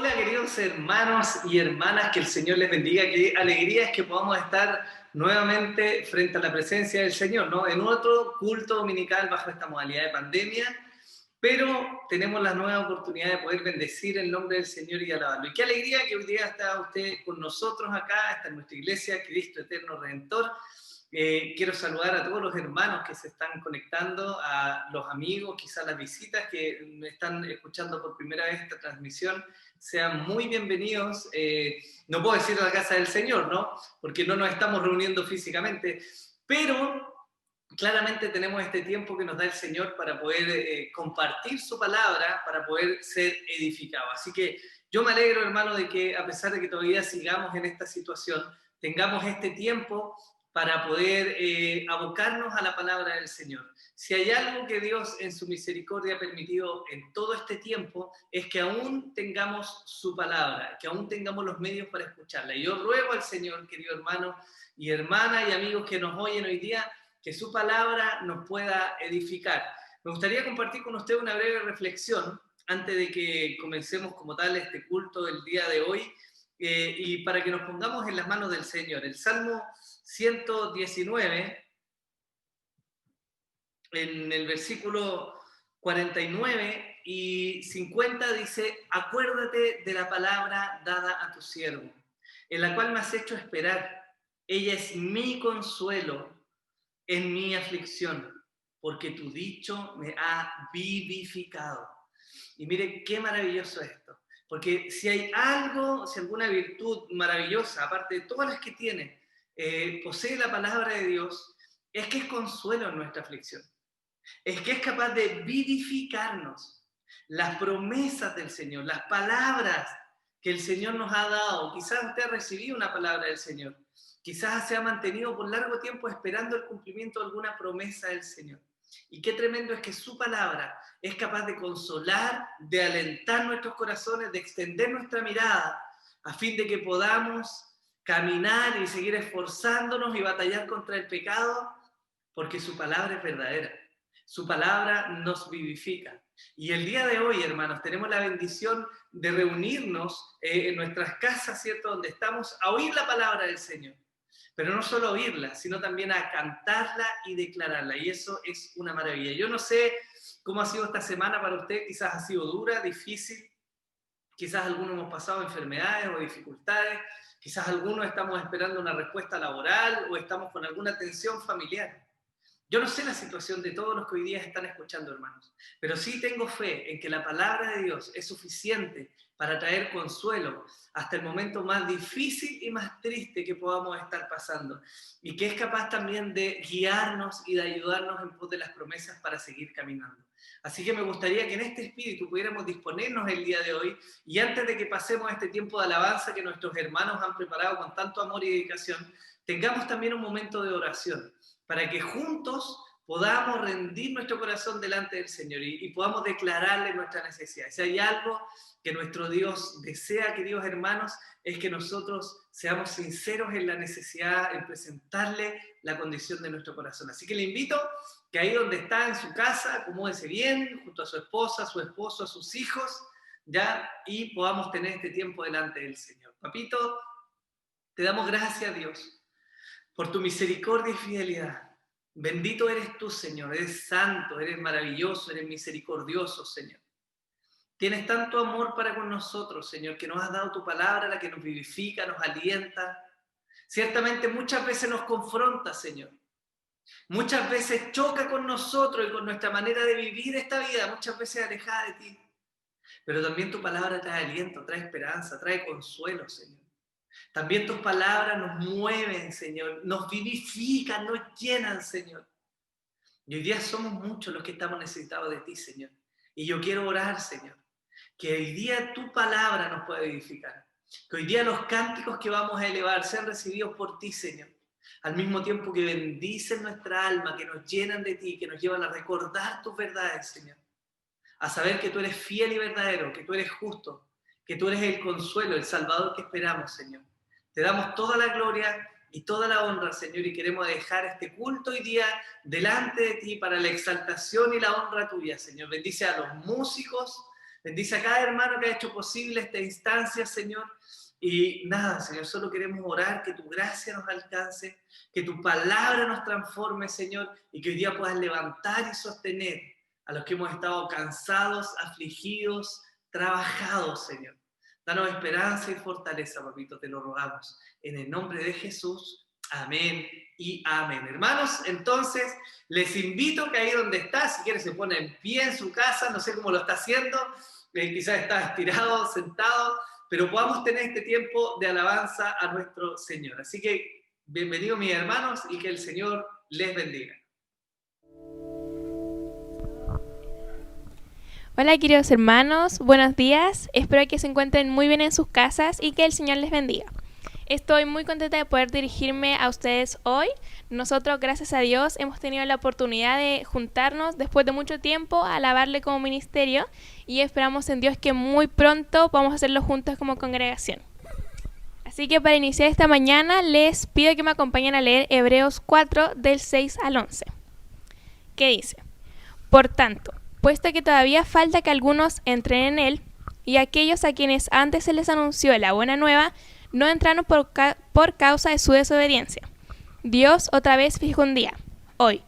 Hola queridos hermanos y hermanas, que el Señor les bendiga, qué alegría es que podamos estar nuevamente frente a la presencia del Señor, ¿no? En otro culto dominical bajo esta modalidad de pandemia, pero tenemos la nueva oportunidad de poder bendecir el nombre del Señor y alabarlo. Y qué alegría que hoy día está usted con nosotros acá, está en nuestra iglesia, Cristo Eterno Redentor. Quiero saludar a todos los hermanos que se están conectando, a los amigos, quizás las visitas que me están escuchando por primera vez esta transmisión. Sean muy bienvenidos. No puedo decir a la casa del Señor, ¿no? Porque no nos estamos reuniendo físicamente, pero claramente tenemos este tiempo que nos da el Señor para poder compartir su palabra, para poder ser edificados. Así que yo me alegro, hermano, de que a pesar de que todavía sigamos en esta situación, tengamos este tiempo para poder abocarnos a la palabra del Señor. Si hay algo que Dios en su misericordia ha permitido en todo este tiempo, es que aún tengamos su palabra, que aún tengamos los medios para escucharla. Y yo ruego al Señor, querido hermano y hermana y amigos que nos oyen hoy día, que su palabra nos pueda edificar. Me gustaría compartir con usted una breve reflexión antes de que comencemos como tal este culto del día de hoy, y para que nos pongamos en las manos del Señor. El Salmo 119, en el versículo 49 y 50 dice: acuérdate de la palabra dada a tu siervo, en la cual me has hecho esperar. Ella es mi consuelo en mi aflicción, porque tu dicho me ha vivificado. Y mire qué maravilloso es esto, porque si hay algo, si alguna virtud maravillosa, aparte de todas las que tiene, posee la palabra de Dios, es que es consuelo en nuestra aflicción, es que es capaz de vivificarnos. Las promesas del Señor, las palabras que el Señor nos ha dado. Quizás usted ha recibido una palabra del Señor, quizás se ha mantenido por largo tiempo esperando el cumplimiento de alguna promesa del Señor. Y qué tremendo es que su palabra es capaz de consolar, de alentar nuestros corazones, de extender nuestra mirada, a fin de que podamos caminar y seguir esforzándonos y batallar contra el pecado, porque su palabra es verdadera. Su palabra nos vivifica. Y el día de hoy, hermanos, tenemos la bendición de reunirnos en nuestras casas, ¿cierto?, donde estamos, a oír la palabra del Señor. Pero no solo oírla, sino también a cantarla y declararla. Y eso es una maravilla. Yo no sé cómo ha sido esta semana para usted, quizás ha sido dura, difícil, quizás algunos hemos pasado enfermedades o dificultades, quizás algunos estamos esperando una respuesta laboral o estamos con alguna tensión familiar. Yo no sé la situación de todos los que hoy día están escuchando, hermanos, pero sí tengo fe en que la palabra de Dios es suficiente para traer consuelo hasta el momento más difícil y más triste que podamos estar pasando, y que es capaz también de guiarnos y de ayudarnos en pos de las promesas para seguir caminando. Así que me gustaría que en este espíritu pudiéramos disponernos el día de hoy, y antes de que pasemos este tiempo de alabanza que nuestros hermanos han preparado con tanto amor y dedicación, tengamos también un momento de oración, para que juntos podamos rendir nuestro corazón delante del Señor y podamos declararle nuestra necesidad. Si hay algo que nuestro Dios desea, queridos hermanos, es que nosotros seamos sinceros en la necesidad, en presentarle la condición de nuestro corazón. Así que le invito que ahí donde está, en su casa, acomódese bien, junto a su esposa, a su esposo, a sus hijos, ya, y podamos tener este tiempo delante del Señor. Papito, te damos gracias, Dios, por tu misericordia y fidelidad. Bendito eres tú, Señor, eres santo, eres maravilloso, eres misericordioso, Señor. Tienes tanto amor para con nosotros, Señor, que nos has dado tu palabra, la que nos vivifica, nos alienta. Ciertamente muchas veces nos confronta, Señor. Muchas veces choca con nosotros y con nuestra manera de vivir esta vida, muchas veces alejada de ti. Pero también tu palabra trae aliento, trae esperanza, trae consuelo, Señor. También tus palabras nos mueven, Señor, nos vivifican, nos llenan, Señor. Y hoy día somos muchos los que estamos necesitados de ti, Señor. Y yo quiero orar, Señor, que hoy día tu palabra nos pueda edificar. Que hoy día los cánticos que vamos a elevar sean recibidos por ti, Señor. Al mismo tiempo que bendicen nuestra alma, que nos llenan de ti, que nos llevan a recordar tus verdades, Señor. A saber que tú eres fiel y verdadero, que tú eres justo, que tú eres el consuelo, el Salvador que esperamos, Señor. Te damos toda la gloria y toda la honra, Señor, y queremos dejar este culto hoy día delante de ti para la exaltación y la honra tuya, Señor. Bendice a los músicos, Bendice a cada hermano que ha hecho posible esta instancia, Señor. Y nada, Señor, solo queremos orar que tu gracia nos alcance, que tu palabra nos transforme, Señor, y que hoy día puedas levantar y sostener a los que hemos estado cansados, afligidos, trabajados, Señor. Danos esperanza y fortaleza, papito, te lo rogamos. En el nombre de Jesús, amén y amén. Hermanos, entonces, les invito que ahí donde está, si quiere se pone en pie en su casa, no sé cómo lo está haciendo, quizás está estirado, sentado, pero podamos tener este tiempo de alabanza a nuestro Señor. Así que, bienvenidos mis hermanos y que el Señor les bendiga. Hola queridos hermanos, buenos días, espero que se encuentren muy bien en sus casas y que el Señor les bendiga. Estoy muy contenta de poder dirigirme a ustedes hoy. Nosotros, gracias a Dios, hemos tenido la oportunidad de juntarnos después de mucho tiempo a alabarle como ministerio y esperamos en Dios que muy pronto podamos hacerlo juntos como congregación. Así que para iniciar esta mañana les pido que me acompañen a leer Hebreos 4 del 6 al 11, que dice: Por tanto, puesto que todavía falta que algunos entren en él, y aquellos a quienes antes se les anunció la buena nueva no entraron por causa de su desobediencia, Dios otra vez fijó un día, hoy,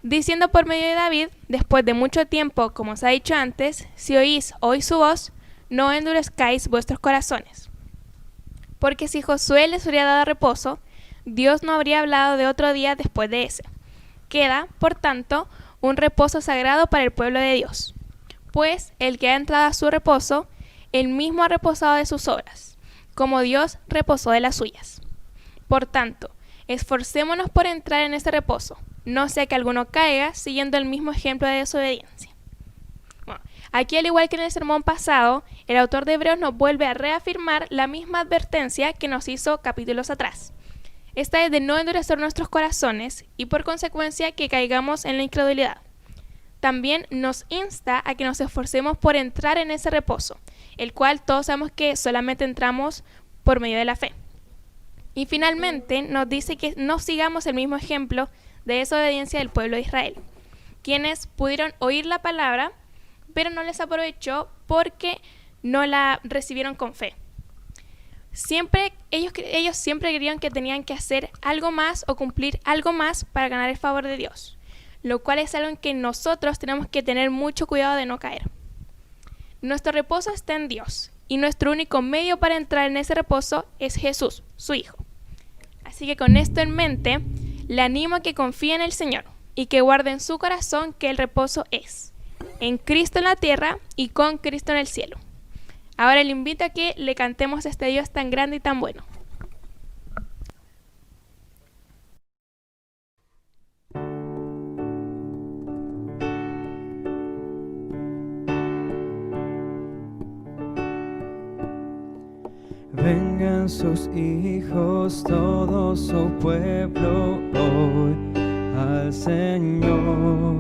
diciendo por medio de David, después de mucho tiempo, como os ha dicho antes, si oís hoy su voz, no endurezcáis vuestros corazones. Porque si Josué les hubiera dado reposo, Dios no habría hablado de otro día después de ese. Queda, por tanto, un reposo sagrado para el pueblo de Dios. Pues el que ha entrado a su reposo, él mismo ha reposado de sus obras, como Dios reposó de las suyas. Por tanto, esforcémonos por entrar en ese reposo, no sea que alguno caiga siguiendo el mismo ejemplo de desobediencia. Bueno, aquí, al igual que en el sermón pasado, el autor de Hebreos nos vuelve a reafirmar la misma advertencia que nos hizo capítulos atrás. Esta es de no endurecer nuestros corazones y por consecuencia que caigamos en la incredulidad. También nos insta a que nos esforcemos por entrar en ese reposo, el cual todos sabemos que solamente entramos por medio de la fe. Y finalmente nos dice que no sigamos el mismo ejemplo de desobediencia del pueblo de Israel, quienes pudieron oír la palabra, pero no les aprovechó porque no la recibieron con fe. Ellos siempre creían que tenían que hacer algo más o cumplir algo más para ganar el favor de Dios, lo cual es algo en que nosotros tenemos que tener mucho cuidado de no caer. Nuestro reposo está en Dios, y nuestro único medio para entrar en ese reposo es Jesús, su Hijo. Así que con esto en mente, le animo a que confíe en el Señor, y que guarde en su corazón que el reposo es en Cristo en la tierra y con Cristo en el cielo. Ahora le invito a que le cantemos a este Dios tan grande y tan bueno. Vengan sus hijos, todo su pueblo hoy al Señor.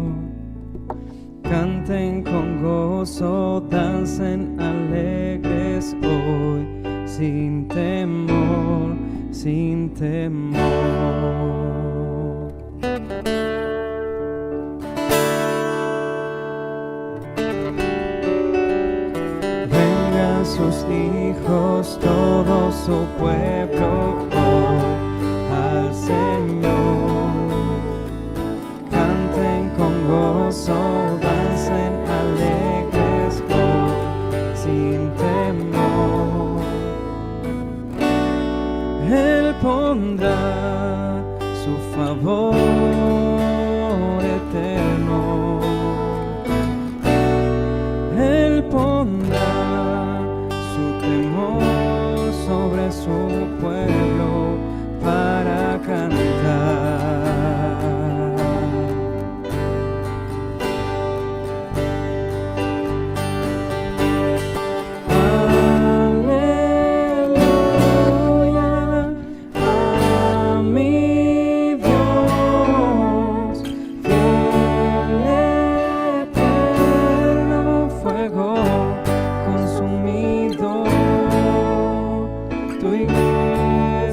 Canten con gozo, dancen alegres hoy, sin temor, sin temor. Vengan sus hijos, todo su pueblo hoy al Señor. Canten con gozo, dancen alegres hoy, sin temor. Él pondrá su favor eterno. Él pondrá su temor sobre su pueblo para cantar. Tu iglesia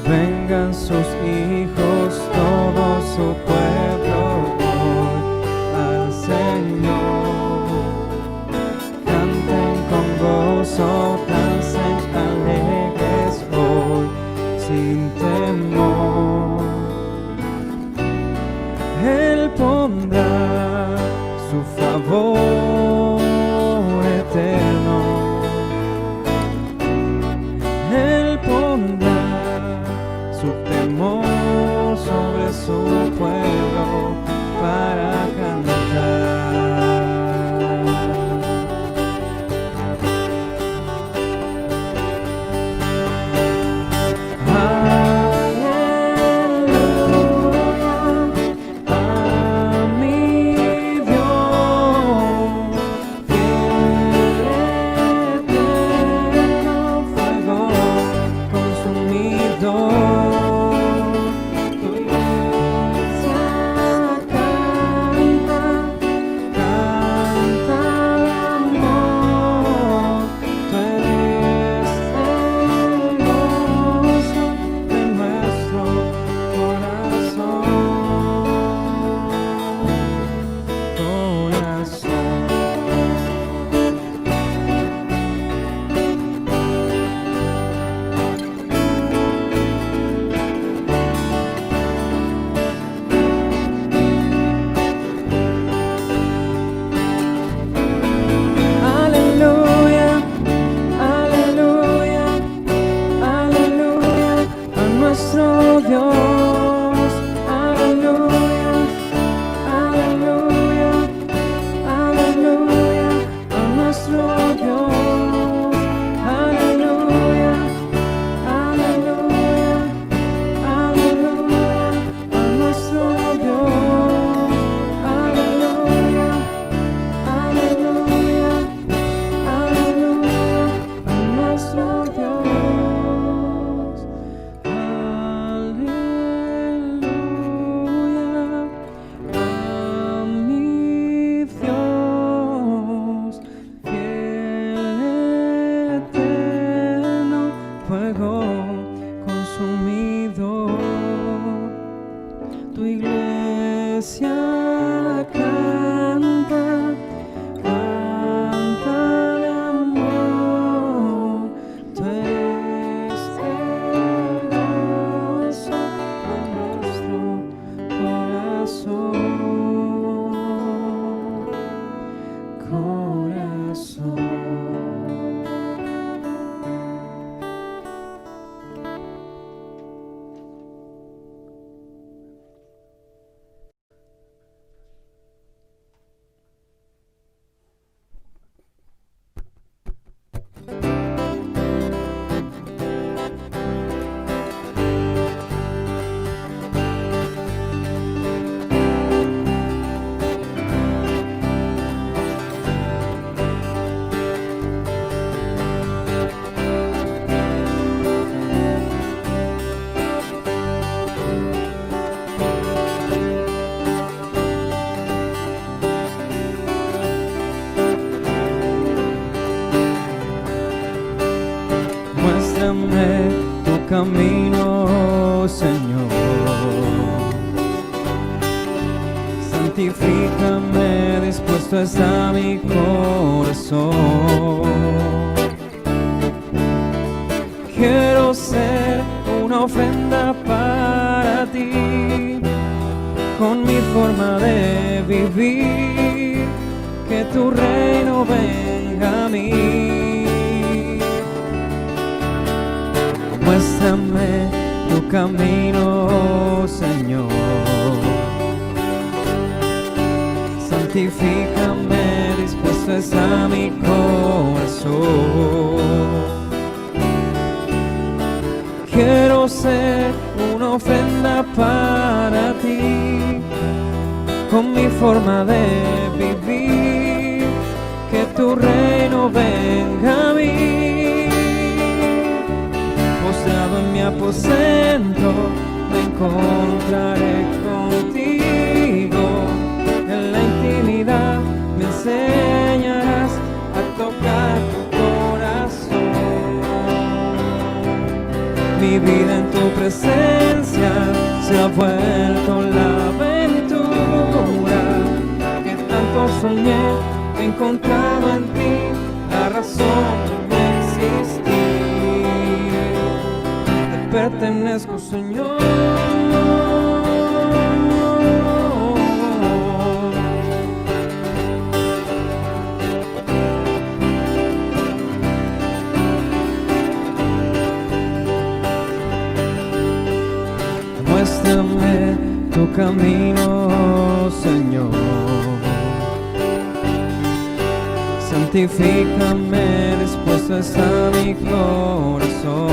vengan sus hijos, todo su pueblo hoy al Señor. Canten con gozo, dancen alegres hoy sin temor. Él pondrá su favor eterno. Él pondrá su temor sobre su pueblo para cantar. Muéstrame tu camino, Señor. Santifícame, dispuesto está mi corazón. Quiero ser una ofrenda para ti, con mi forma de vivir, que tu reino venga a mí. Muéstrame tu camino, Señor. Santifícame, dispuesto está mi corazón. Quiero ser una ofrenda para ti, con mi forma de vivir, que tu reino venga a mí. Postrado en mi aposento, me encontraré contigo. En la intimidad me enseñarás a tocar tu corazón. Mi vida en tu presencia se ha vuelto la aventura que tanto soñé. He encontrado en ti la razón de existir. Te pertenezco, Señor. Muéstrame tu camino, Señor. Santifícame, dispuesto está mi corazón.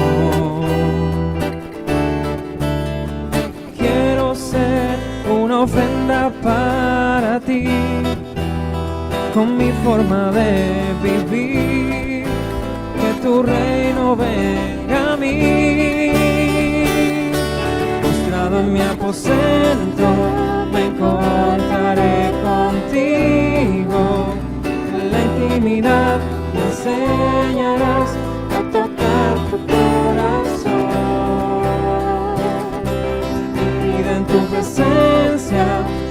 Quiero ser una ofrenda para ti, con mi forma de vivir, que tu reino venga a mí. En mi aposento me encontraré contigo. En la intimidad me enseñarás a tocar tu corazón. Mi vida en tu presencia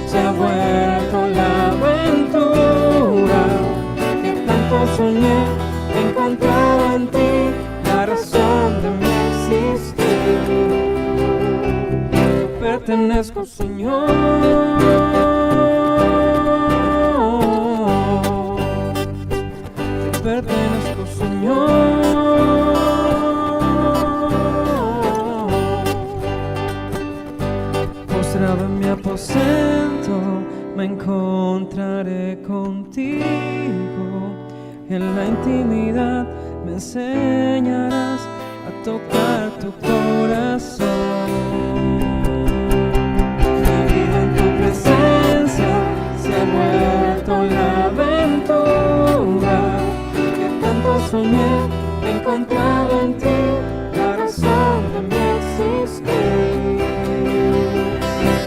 se ha vuelto la aventura que tanto soñé. He encontrado en ti la razón de mi existir. Pertenezco, Señor. Te pertenezco, Señor. Postrado en mi aposento me encontraré contigo. En la intimidad me enseñarás a tocar tu corazón. Se ha vuelto la aventura que tanto soñé. He encontrado en ti la razón de mi existir.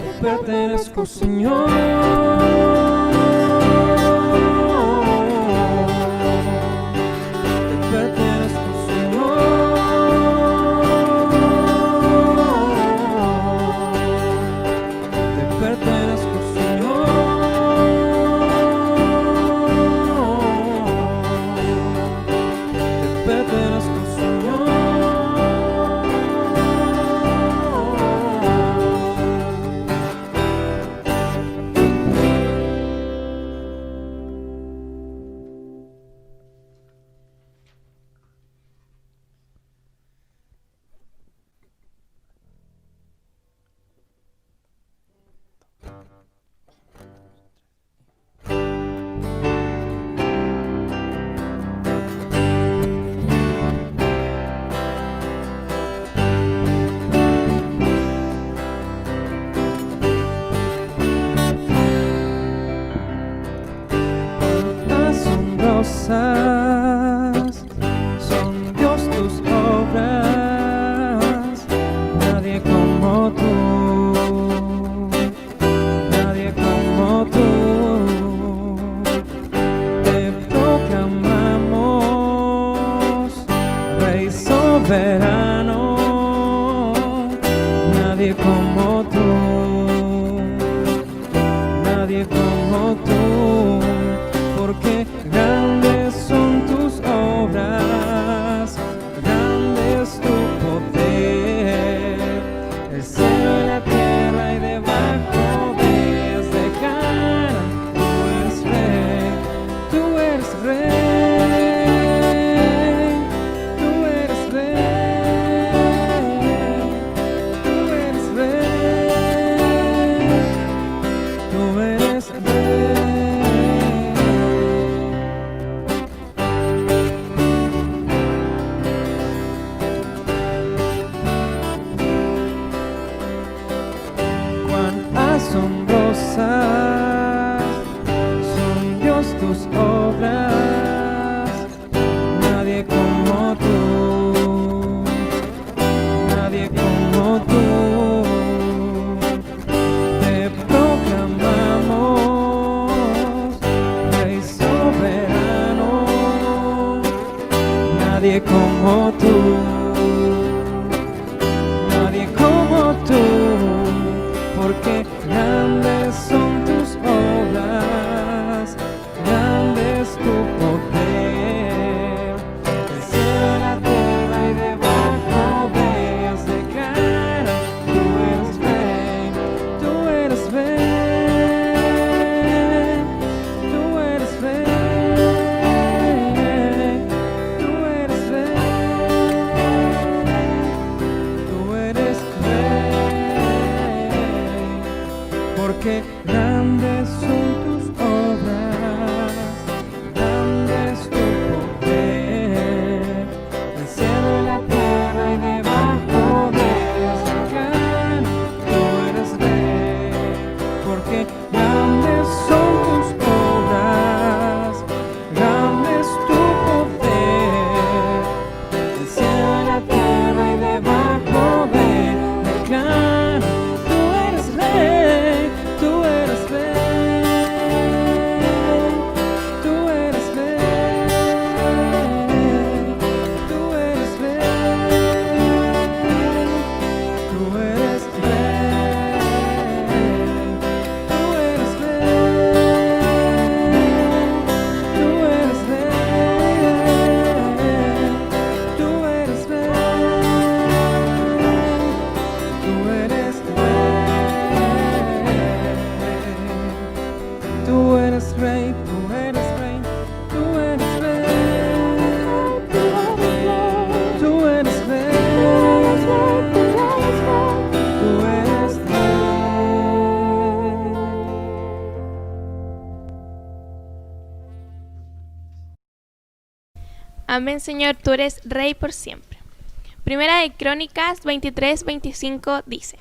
Te pertenezco, Señor. Te pertenezco, Señor. Te pertenezco, son Dios tus obras, nadie como tú, nadie como tú. Te proclamamos Rey soberano, nadie como tú, nadie como tú, porque grandes son tus obras, grande es tu poder. El cielo y la tierra y debajo de ellas declaran: tú eres rey, tú eres rey, tú eres rey, tú eres rey. nadie como tú, porque grandes son tus obras, grande es tu poder. El cielo, la tierra y debajo de ellas declaran: tú eres rey, tú eres rey, tú eres rey, tú eres rey, porque grandes son tus obras, grande es tu poder. El cielo y la tierra y debajo de ellas declaran: tú eres rey, porque grandes son tus obras, grande es tu poder. El cielo y la tierra y debajo de ellas declaran: tú eres rey, tú eres rey, tú eres rey, tú eres rey, tú eres rey, tú eres rey, tú eres rey, tú eres rey, tú eres Amén, Señor, tú eres Rey por siempre. Primera de Crónicas 23:25 dice: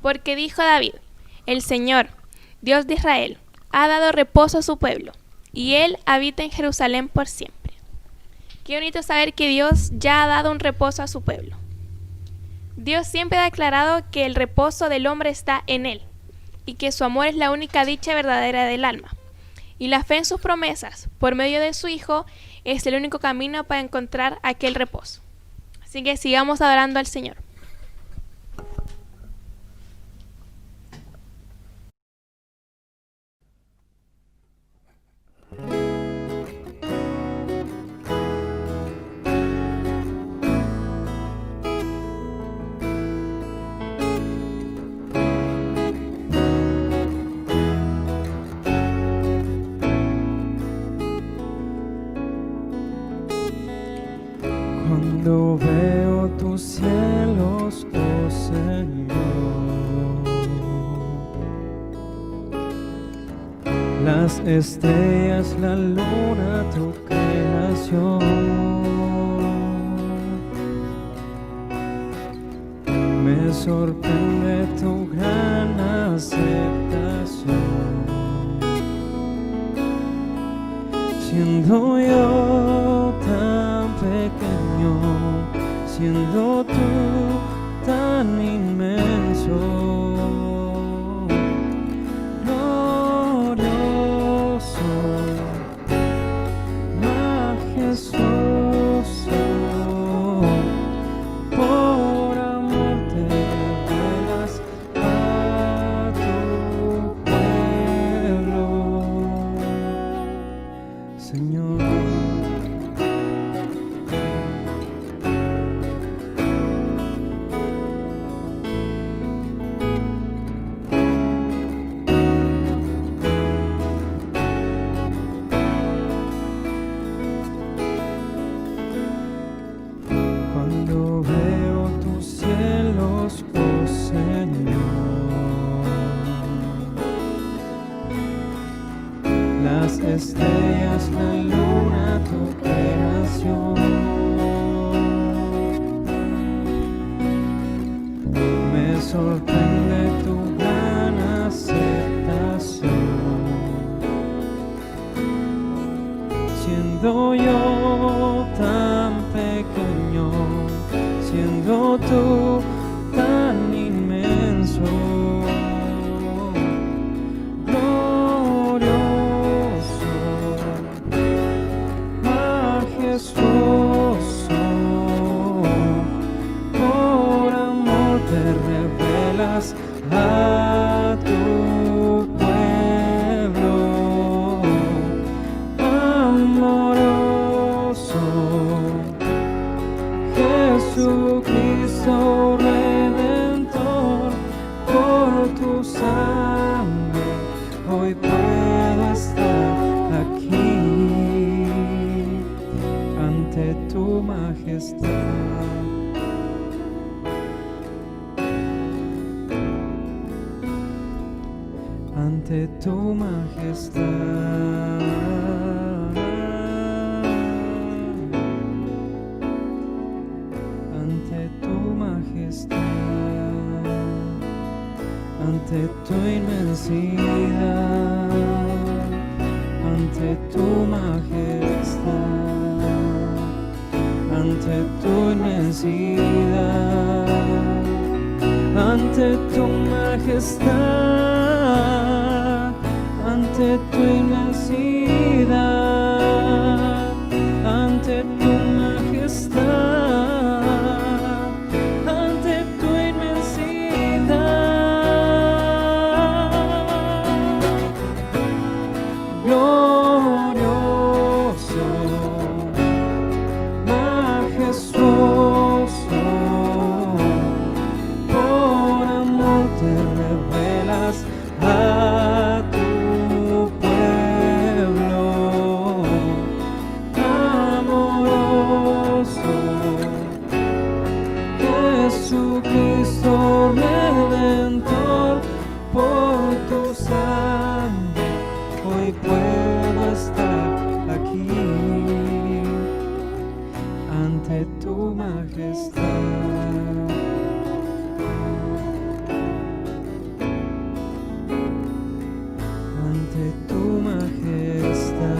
Porque dijo David: el Señor, Dios de Israel, ha dado reposo a su pueblo, y Él habita en Jerusalén por siempre. Qué bonito saber que Dios ya ha dado un reposo a su pueblo. Dios siempre ha declarado que el reposo del hombre está en Él, y que su amor es la única dicha verdadera del alma. Y la fe en sus promesas, por medio de su Hijo, es el único camino para encontrar aquel reposo. Así que sigamos adorando al Señor. Cuando veo tus cielos, oh Señor, las estrellas, la luna, tu creación, me sorprende tu gran aceptación. Siendo yo tan pequeño, siendo tú tan inmenso, glorioso, majestuoso, por amor te revelas a tu pueblo, Señor. Cuando veo tus cielos, oh Señor, las estrellas, la luna, tu creación, me sorprende tu gran aceptación. Siendo yo tan pequeño, siendo tú tan inmenso, glorioso, majestuoso, por amor te revelas a tu pueblo amoroso. Jesucristo Redentor, por tu sangre hoy puedo estar aquí ante tu majestad. Ante tu majestad. Ante tu majestad. Ante tu inmensidad. Ante tu majestad. Ante tu inmensidad. Ante tu majestad, ante tu inmensidad, ante tu majestad, ante tu inmensidad, glorioso, majestuoso. A tu pueblo amoroso, Jesucristo Redentor, por tu sangre hoy puedo estar aquí ante tu majestad. Ante tu majestad.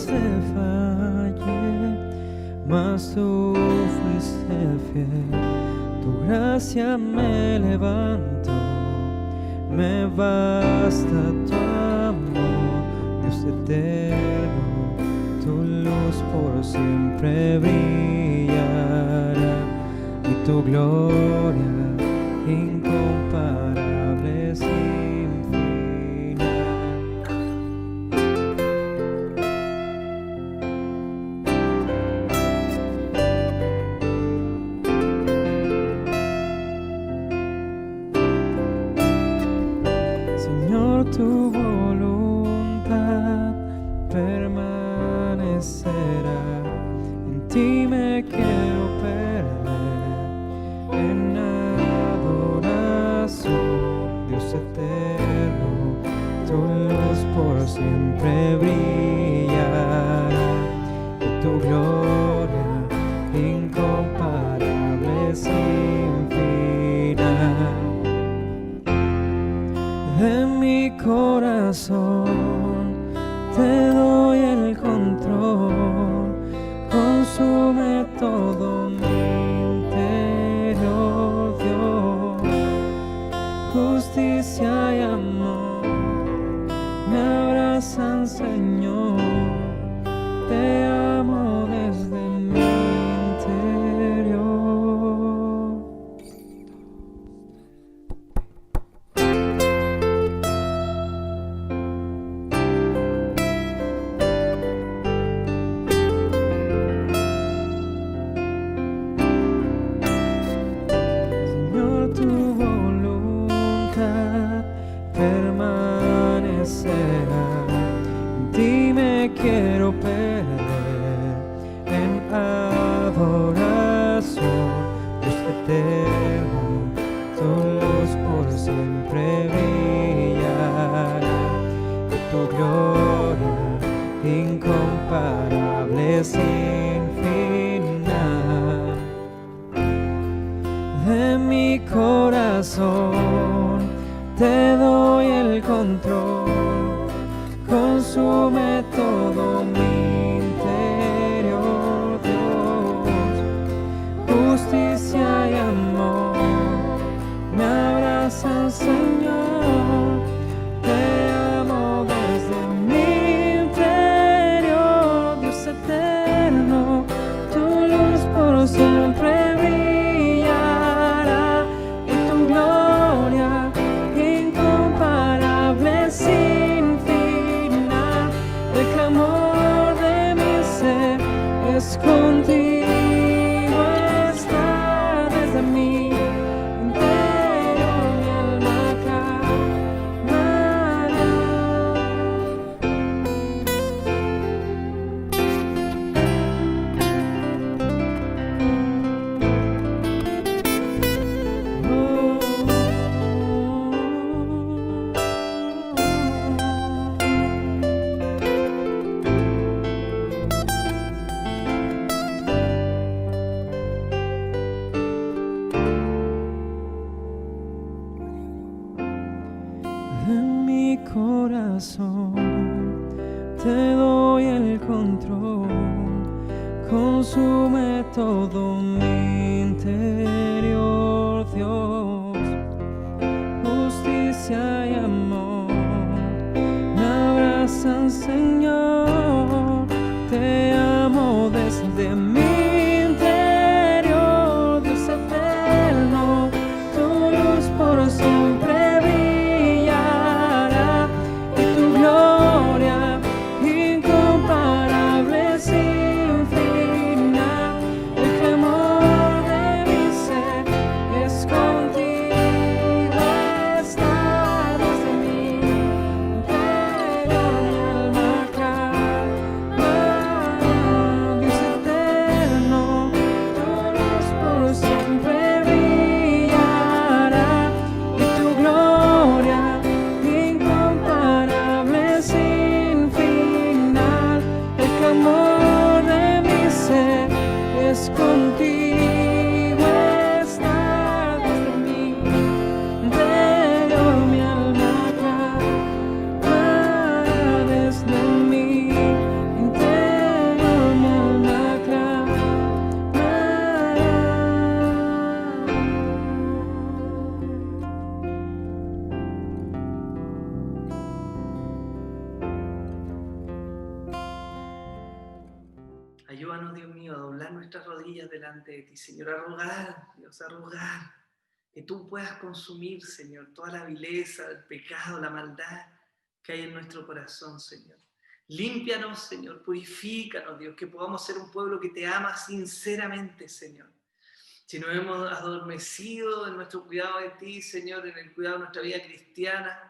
Te fallé, mas tú fuiste fiel. Tu gracia me levantó, me basta tu amor, Dios eterno. Tu luz por siempre brillará y tu gloria incomparable sin final. Tu voluntad permanecerá, en ti me quiero perder, en adoración, Dios eterno, tu luz por siempre brillará, y tu gloria incomparable sin final. En mi corazón te doy el control, consume todo mi interior, Dios. Justicia y amor me abrazan, Señor. Te amo desde mi interior. Quiero perder en incomparable sin final. De mi corazón te doy el control, consume todo mi interior, Dios. Justicia y amor me abrazan, Señor. Te amo desde mi interior, Dios eterno. Tu luz por siempre brillará y tu gloria incomparable sin final. El clamor de mi ser es contigo estar desde mi interior, mi alma clamará. En mi corazón te doy el control, consume todo mi interior, Dios. Justicia y amor me abrazan, Señor. Te amo desde mi interior, Dios eterno. Tu luz por siempre brillará y tu gloria incomparable sin final. El clamor de mi ser es contigo estar desde mi interior, mi alma clama. Dios eterno, tu luz por siempre brillará y tu gloria incomparable sin final. El clamor de mi ser es contigo estar desde mi interior, mi alma clamará desde mi interior, mi alma clamará. Ayúdanos, Dios mío, a doblar nuestras rodillas delante de ti, Señor, a rogar, Dios, a rogar, que tú puedas consumir, Señor, toda la vileza, el pecado, la maldad que hay en nuestro corazón, Señor. Límpianos, Señor, purifícanos, Dios, que podamos ser un pueblo que te ama sinceramente, Señor. Si nos hemos adormecido en nuestro cuidado de ti, Señor, en el cuidado de nuestra vida cristiana,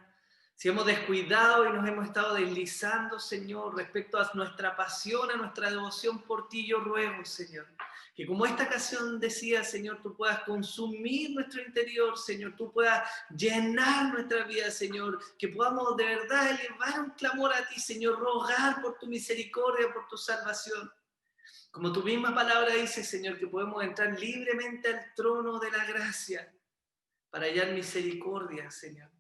si hemos descuidado y nos hemos estado deslizando, Señor, respecto a nuestra pasión, a nuestra devoción por ti, yo ruego, Señor, que como esta canción decía, Señor, tú puedas consumir nuestro interior, Señor, tú puedas llenar nuestra vida, Señor, que podamos de verdad elevar un clamor a ti, Señor, rogar por tu misericordia, por tu salvación. Como tu misma palabra dice, Señor, que podemos entrar libremente al trono de la gracia para hallar misericordia, Señor,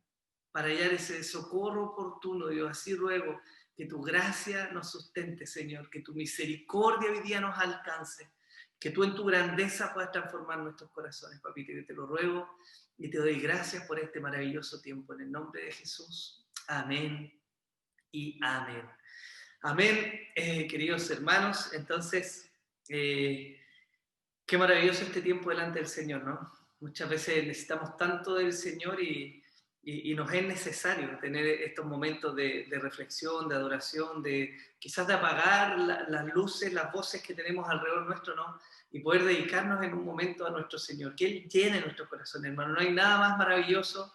para hallar ese socorro oportuno, Dios. Así ruego que tu gracia nos sustente, Señor, que tu misericordia hoy día nos alcance, que tú en tu grandeza puedas transformar nuestros corazones, papito, que te lo ruego y te doy gracias por este maravilloso tiempo. En el nombre de Jesús, amén y amén. Amén, queridos hermanos. Entonces, qué maravilloso este tiempo delante del Señor, ¿no? Muchas veces necesitamos tanto del Señor y nos es necesario tener estos momentos de reflexión, de adoración, de quizás de apagar las luces, las voces que tenemos alrededor nuestro, ¿no? Y poder dedicarnos en un momento a nuestro Señor, que Él llene nuestro corazón, hermano. No hay nada más maravilloso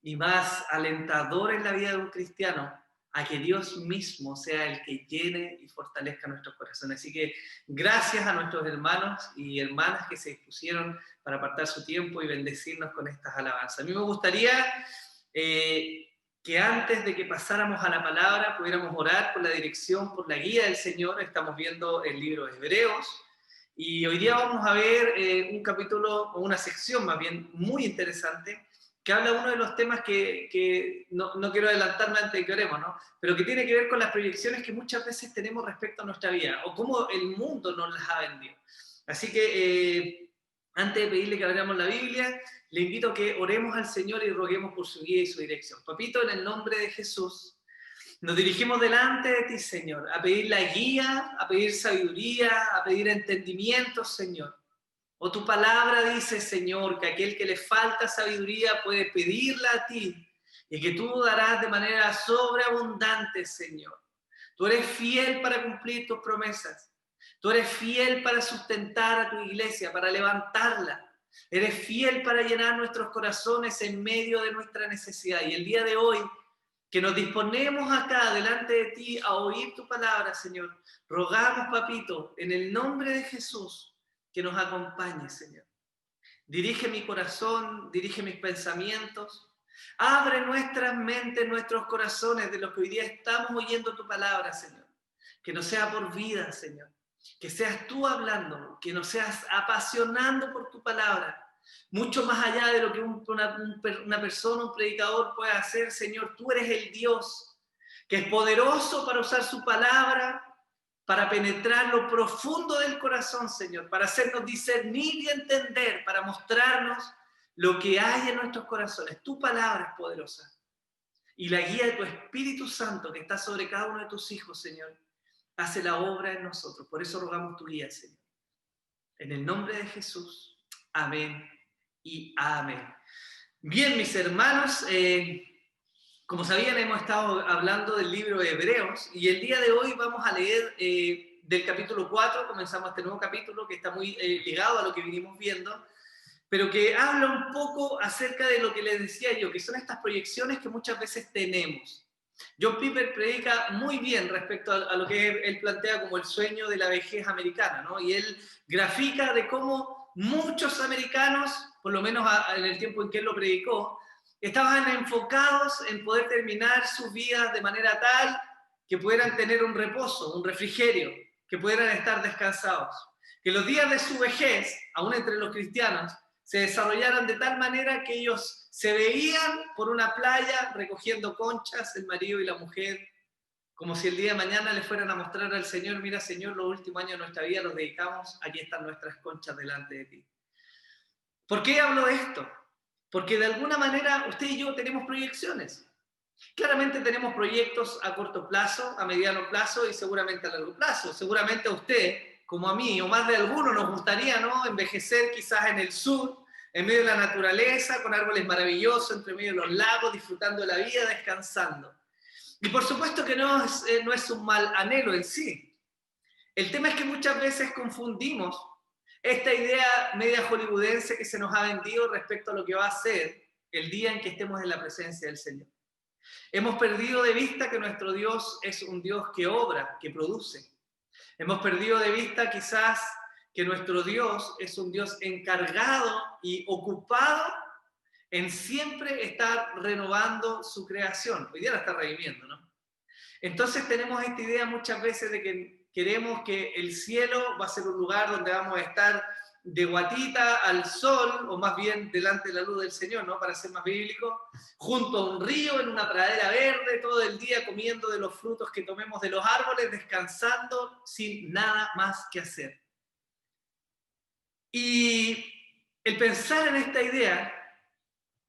y más alentador en la vida de un cristiano a que Dios mismo sea el que llene y fortalezca nuestros corazones. Así que gracias a nuestros hermanos y hermanas que se dispusieron para apartar su tiempo y bendecirnos con estas alabanzas. A mí me gustaría que antes de que pasáramos a la palabra pudiéramos orar por la dirección, por la guía del Señor. Estamos viendo el libro de Hebreos y hoy día vamos a ver un capítulo, o una sección más bien, muy interesante, que habla de uno de los temas que no quiero adelantarme antes de que oremos, ¿no? Pero que tiene que ver con las proyecciones que muchas veces tenemos respecto a nuestra vida, o cómo el mundo nos las ha vendido. Así que antes de pedirle que abramos la Biblia, le invito a que oremos al Señor y roguemos por su guía y su dirección. Papito, en el nombre de Jesús, nos dirigimos delante de ti, Señor, a pedir la guía, a pedir sabiduría, a pedir entendimiento, Señor. O tu palabra dice, Señor, que aquel que le falta sabiduría puede pedirla a ti y que tú darás de manera sobreabundante, Señor. Tú eres fiel para cumplir tus promesas. Tú eres fiel para sustentar a tu iglesia, para levantarla. Eres fiel para llenar nuestros corazones en medio de nuestra necesidad. Y el día de hoy, que nos disponemos acá delante de ti a oír tu palabra, Señor, rogamos, papito, en el nombre de Jesús, que nos acompañe, Señor. Dirige mi corazón, dirige mis pensamientos. Abre nuestras mentes, nuestros corazones de los que hoy día estamos oyendo tu palabra, Señor. Que no sea por vida, Señor. Que seas tú hablando, que nos seas apasionando por tu palabra, mucho más allá de lo que una persona, un predicador puede hacer, Señor. Tú eres el Dios que es poderoso para usar su palabra, para penetrar lo profundo del corazón, Señor, para hacernos discernir y entender, para mostrarnos lo que hay en nuestros corazones. Tu palabra es poderosa. Y la guía de tu Espíritu Santo que está sobre cada uno de tus hijos, Señor, hace la obra en nosotros. Por eso rogamos tu guía, Señor. En el nombre de Jesús. Amén y amén. Bien, mis hermanos, como sabían, hemos estado hablando del libro de Hebreos y el día de hoy vamos a leer del capítulo 4, comenzamos este nuevo capítulo que está muy ligado a lo que vinimos viendo, pero que habla un poco acerca de lo que les decía yo, que son estas proyecciones que muchas veces tenemos. John Piper predica muy bien respecto a lo que él plantea como el sueño de la vejez americana, ¿no? Y él grafica de cómo muchos americanos, por lo menos en el tiempo en que él lo predicó, estaban enfocados en poder terminar sus vidas de manera tal que pudieran tener un reposo, un refrigerio, que pudieran estar descansados. Que los días de su vejez, aún entre los cristianos, se desarrollaran de tal manera que ellos se veían por una playa recogiendo conchas, el marido y la mujer, como si el día de mañana le fueran a mostrar al Señor: mira, Señor, los últimos años de nuestra vida los dedicamos, aquí están nuestras conchas delante de ti. ¿Por qué hablo de esto? Porque de alguna manera usted y yo tenemos proyecciones. Claramente tenemos proyectos a corto plazo, a mediano plazo y seguramente a largo plazo. Seguramente a usted, como a mí, o más de alguno, nos gustaría, ¿no?, envejecer quizás en el sur, en medio de la naturaleza, con árboles maravillosos, entre medio de los lagos, disfrutando de la vida, descansando. Y por supuesto que no es un mal anhelo en sí. El tema es que muchas veces confundimos esta idea media hollywoodense que se nos ha vendido respecto a lo que va a ser el día en que estemos en la presencia del Señor. Hemos perdido de vista que nuestro Dios es un Dios que obra, que produce. Hemos perdido de vista quizás que nuestro Dios es un Dios encargado y ocupado en siempre estar renovando su creación. Hoy día la está redimiendo, ¿no? Entonces tenemos esta idea muchas veces de que queremos que el cielo va a ser un lugar donde vamos a estar de guatita al sol, o más bien delante de la luz del Señor, ¿no?, para ser más bíblico, junto a un río, en una pradera verde, todo el día comiendo de los frutos que tomemos de los árboles, descansando, sin nada más que hacer. Y el pensar en esta idea,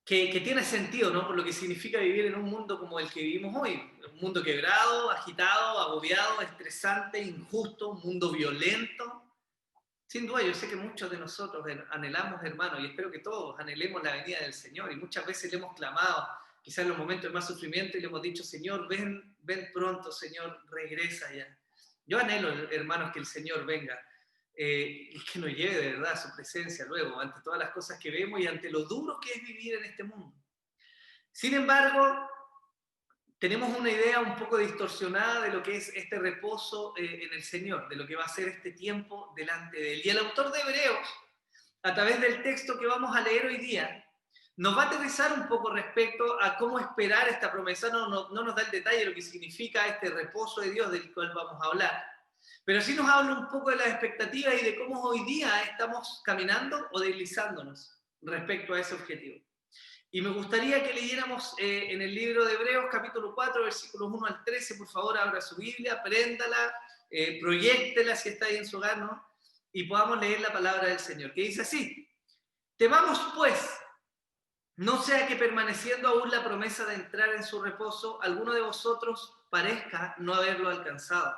que tiene sentido, ¿no?, por lo que significa vivir en un mundo como el que vivimos hoy, un mundo quebrado, agitado, agobiado, estresante, injusto, un mundo violento. Sin duda, yo sé que muchos de nosotros anhelamos, hermanos, y espero que todos anhelemos la venida del Señor, y muchas veces le hemos clamado, quizás en los momentos de más sufrimiento, y le hemos dicho: Señor, ven pronto, Señor, regresa ya. Yo anhelo, hermanos, que el Señor venga, y que nos lleve de verdad a su presencia luego, ante todas las cosas que vemos y ante lo duro que es vivir en este mundo. Sin embargo, tenemos una idea un poco distorsionada de lo que es este reposo en el Señor, de lo que va a ser este tiempo delante de Él. Y el autor de Hebreos, a través del texto que vamos a leer hoy día, nos va a aterrizar un poco respecto a cómo esperar esta promesa. No nos da el detalle de lo que significa este reposo de Dios del cual vamos a hablar. Pero sí nos habla un poco de las expectativas y de cómo hoy día estamos caminando o deslizándonos respecto a ese objetivo. Y me gustaría que leyéramos en el libro de Hebreos, capítulo 4, versículos 1 al 13. Por favor, abra su Biblia, préndala, proyéctela si está ahí en su hogar, ¿no? Y podamos leer la palabra del Señor, que dice así: temamos pues, no sea que permaneciendo aún la promesa de entrar en su reposo, alguno de vosotros parezca no haberlo alcanzado.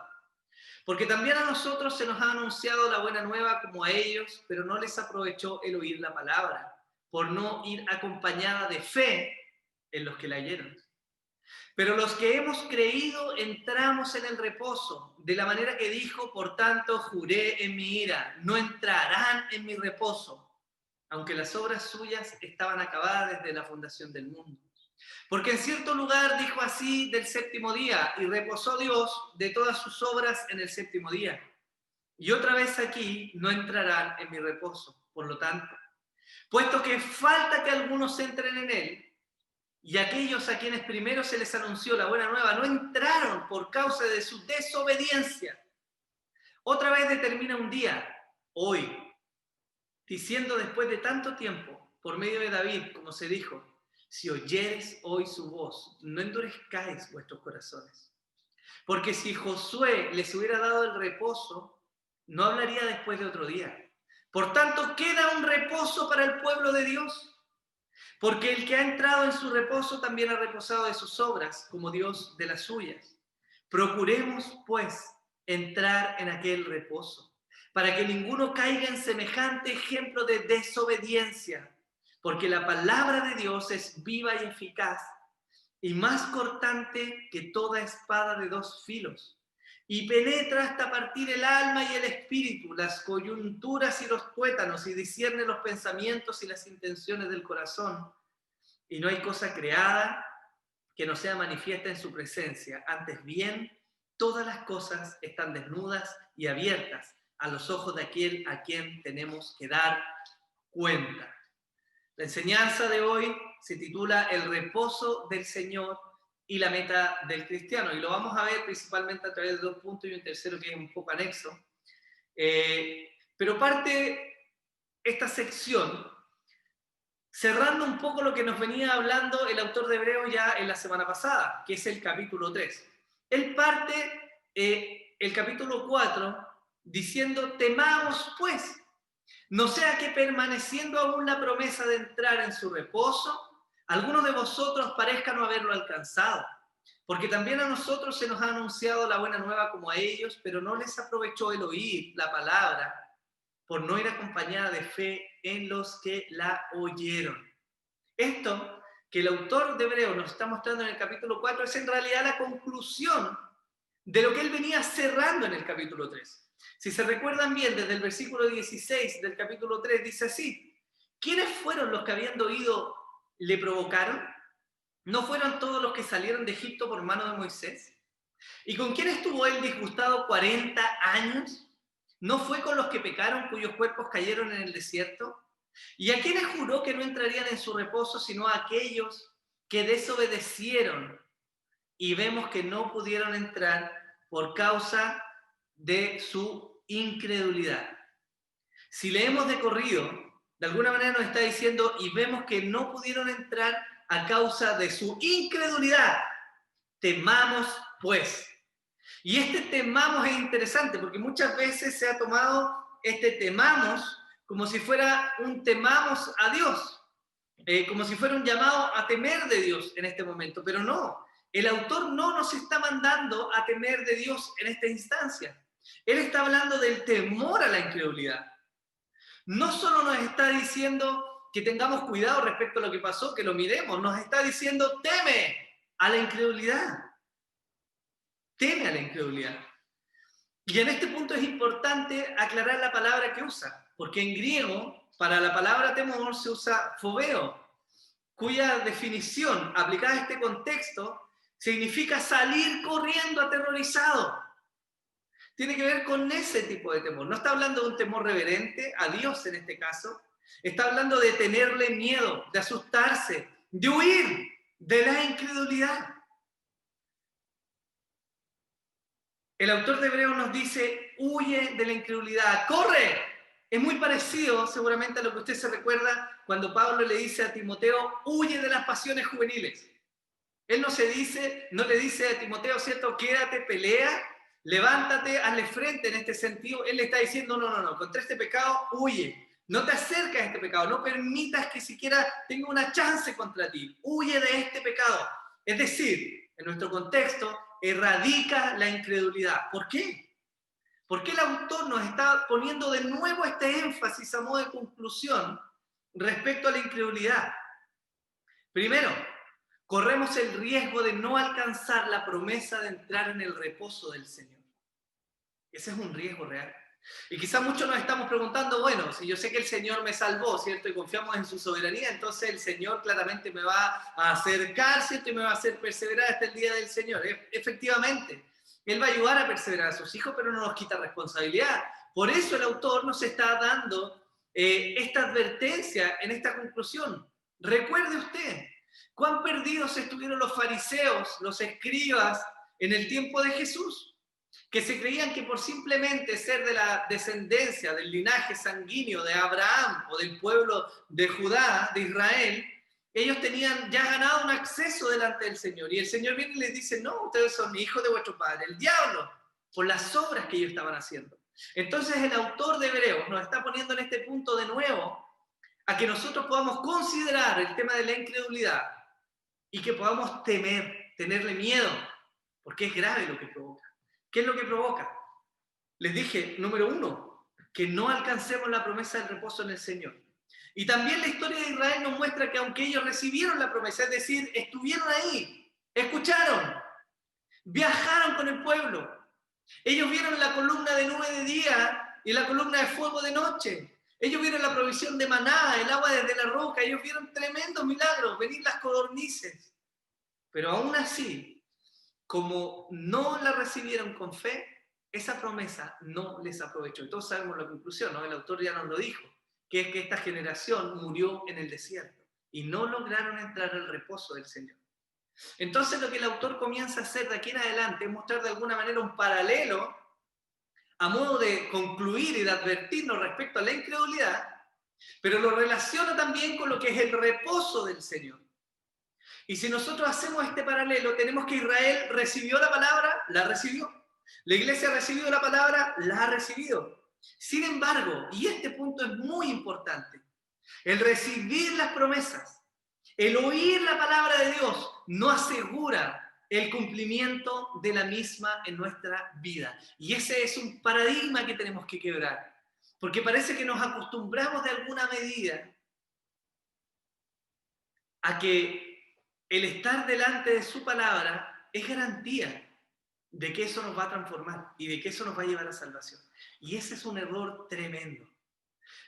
Porque también a nosotros se nos ha anunciado la buena nueva como a ellos, pero no les aprovechó el oír la palabra, por no ir acompañada de fe en los que la oyeron. Pero los que hemos creído entramos en el reposo, de la manera que dijo: por tanto juré en mi ira, no entrarán en mi reposo, aunque las obras suyas estaban acabadas desde la fundación del mundo. Porque en cierto lugar dijo así del séptimo día, y reposó Dios de todas sus obras en el séptimo día. Y otra vez aquí: no entrarán en mi reposo. Por lo tanto, puesto que falta que algunos entren en él, y aquellos a quienes primero se les anunció la buena nueva no entraron por causa de su desobediencia, otra vez determina un día, hoy, diciendo después de tanto tiempo, por medio de David, como se dijo: si oyeres hoy su voz, no endurezcáis vuestros corazones. Porque si Josué les hubiera dado el reposo, no hablaría después de otro día. Por tanto, queda un reposo para el pueblo de Dios. Porque el que ha entrado en su reposo también ha reposado de sus obras, como Dios de las suyas. Procuremos, pues, entrar en aquel reposo, para que ninguno caiga en semejante ejemplo de desobediencia. Porque la palabra de Dios es viva y eficaz, y más cortante que toda espada de dos filos, y penetra hasta partir el alma y el espíritu, las coyunturas y los tuétanos, y discierne los pensamientos y las intenciones del corazón. Y no hay cosa creada que no sea manifiesta en su presencia. Antes bien, todas las cosas están desnudas y abiertas a los ojos de aquel a quien tenemos que dar cuenta. La enseñanza de hoy se titula El reposo del Señor y la meta del cristiano. Y lo vamos a ver principalmente a través de dos puntos y un tercero que es un poco anexo. Pero parte esta sección cerrando un poco lo que nos venía hablando el autor de Hebreos ya en la semana pasada, que es el capítulo 3. Él parte el capítulo 4 diciendo: temamos pues, no sea que permaneciendo aún la promesa de entrar en su reposo, alguno de vosotros parezca no haberlo alcanzado. Porque también a nosotros se nos ha anunciado la buena nueva como a ellos, pero no les aprovechó el oír la palabra, por no ir acompañada de fe en los que la oyeron. Esto que el autor de Hebreos nos está mostrando en el capítulo 4 es en realidad la conclusión de lo que él venía cerrando en el capítulo 3. Si se recuerdan bien, desde el versículo 16 del capítulo 3 dice así: ¿quiénes fueron los que habiendo oído le provocaron? ¿No fueron todos los que salieron de Egipto por mano de Moisés? ¿Y con quién estuvo él disgustado 40 años? ¿No fue con los que pecaron, cuyos cuerpos cayeron en el desierto? ¿Y a quiénes juró que no entrarían en su reposo, sino a aquellos que desobedecieron? Y vemos que no pudieron entrar por causa de su incredulidad. Si leemos de corrido, de alguna manera nos está diciendo: y vemos que no pudieron entrar a causa de su incredulidad. Temamos pues. Y este temamos es interesante porque muchas veces se ha tomado este temamos como si fuera un temamos a Dios, como si fuera un llamado a temer de Dios en este momento, pero no, el autor no nos está mandando a temer de Dios en esta instancia. Él está hablando del temor a la incredulidad. No solo nos está diciendo que tengamos cuidado respecto a lo que pasó, que lo miremos, nos está diciendo: teme a la incredulidad. Teme a la incredulidad. Y en este punto es importante aclarar la palabra que usa, porque en griego, para la palabra temor se usa phobeo, cuya definición aplicada a este contexto significa salir corriendo aterrorizado. Tiene que ver con ese tipo de temor. No está hablando de un temor reverente a Dios en este caso, Está hablando de tenerle miedo, de asustarse, de huir de la incredulidad. El autor de Hebreos nos dice, huye de la incredulidad, corre. Es muy parecido seguramente a lo que usted se recuerda cuando Pablo le dice a Timoteo, huye de las pasiones juveniles. Él no le dice a Timoteo, ¿cierto? Quédate, pelea, levántate, hazle frente en este sentido. Él le está diciendo, no, contra este pecado huye. No te acerques a este pecado, no permitas que siquiera tenga una chance contra ti. Huye de este pecado. Es decir, en nuestro contexto, erradica la incredulidad. ¿Por qué? Porque el autor nos está poniendo de nuevo este énfasis a modo de conclusión respecto a la incredulidad. Primero, corremos el riesgo de no alcanzar la promesa de entrar en el reposo del Señor. Ese es un riesgo real. Y quizás muchos nos estamos preguntando, bueno, si yo sé que el Señor me salvó, ¿cierto? Y confiamos en su soberanía, entonces el Señor claramente me va a acercar, ¿cierto? Y me va a hacer perseverar hasta el día del Señor. Efectivamente, Él va a ayudar a perseverar a sus hijos, pero no nos quita responsabilidad. Por eso el autor nos está dando esta advertencia en esta conclusión. Recuerde usted, cuán perdidos estuvieron los fariseos, los escribas, en el tiempo de Jesús, que se creían que por simplemente ser de la descendencia, del linaje sanguíneo de Abraham o del pueblo de Judá, de Israel, ellos tenían ya ganado un acceso delante del Señor. Y el Señor viene y les dice, no, ustedes son hijos de vuestro padre, el diablo, por las obras que ellos estaban haciendo. Entonces el autor de Hebreos nos está poniendo en este punto de nuevo a que nosotros podamos considerar el tema de la incredulidad y que podamos tenerle miedo, porque es grave lo que provoca. ¿Qué es lo que provoca? Les dije, número 1, que no alcancemos la promesa del reposo en el Señor. Y también la historia de Israel nos muestra que aunque ellos recibieron la promesa, es decir, estuvieron ahí, escucharon, viajaron con el pueblo, ellos vieron la columna de nube de día y la columna de fuego de noche, ellos vieron la provisión de maná, el agua desde la roca, ellos vieron tremendos milagros, venir las codornices, pero aún así, como no la recibieron con fe, esa promesa no les aprovechó. Y todos sabemos la conclusión, ¿no? El autor ya nos lo dijo, que es que esta generación murió en el desierto y no lograron entrar al reposo del Señor. Entonces lo que el autor comienza a hacer de aquí en adelante es mostrar de alguna manera un paralelo a modo de concluir y de advertirnos respecto a la incredulidad, pero lo relaciona también con lo que es el reposo del Señor. Y si nosotros hacemos este paralelo, tenemos que Israel recibió la palabra, la recibió. La iglesia ha recibido la palabra, la ha recibido. Sin embargo, y este punto es muy importante, el recibir las promesas, el oír la palabra de Dios, no asegura el cumplimiento de la misma en nuestra vida. Y ese es un paradigma que tenemos que quebrar. Porque parece que nos acostumbramos de alguna medida a que el estar delante de su palabra es garantía de que eso nos va a transformar y de que eso nos va a llevar a salvación. Y ese es un error tremendo.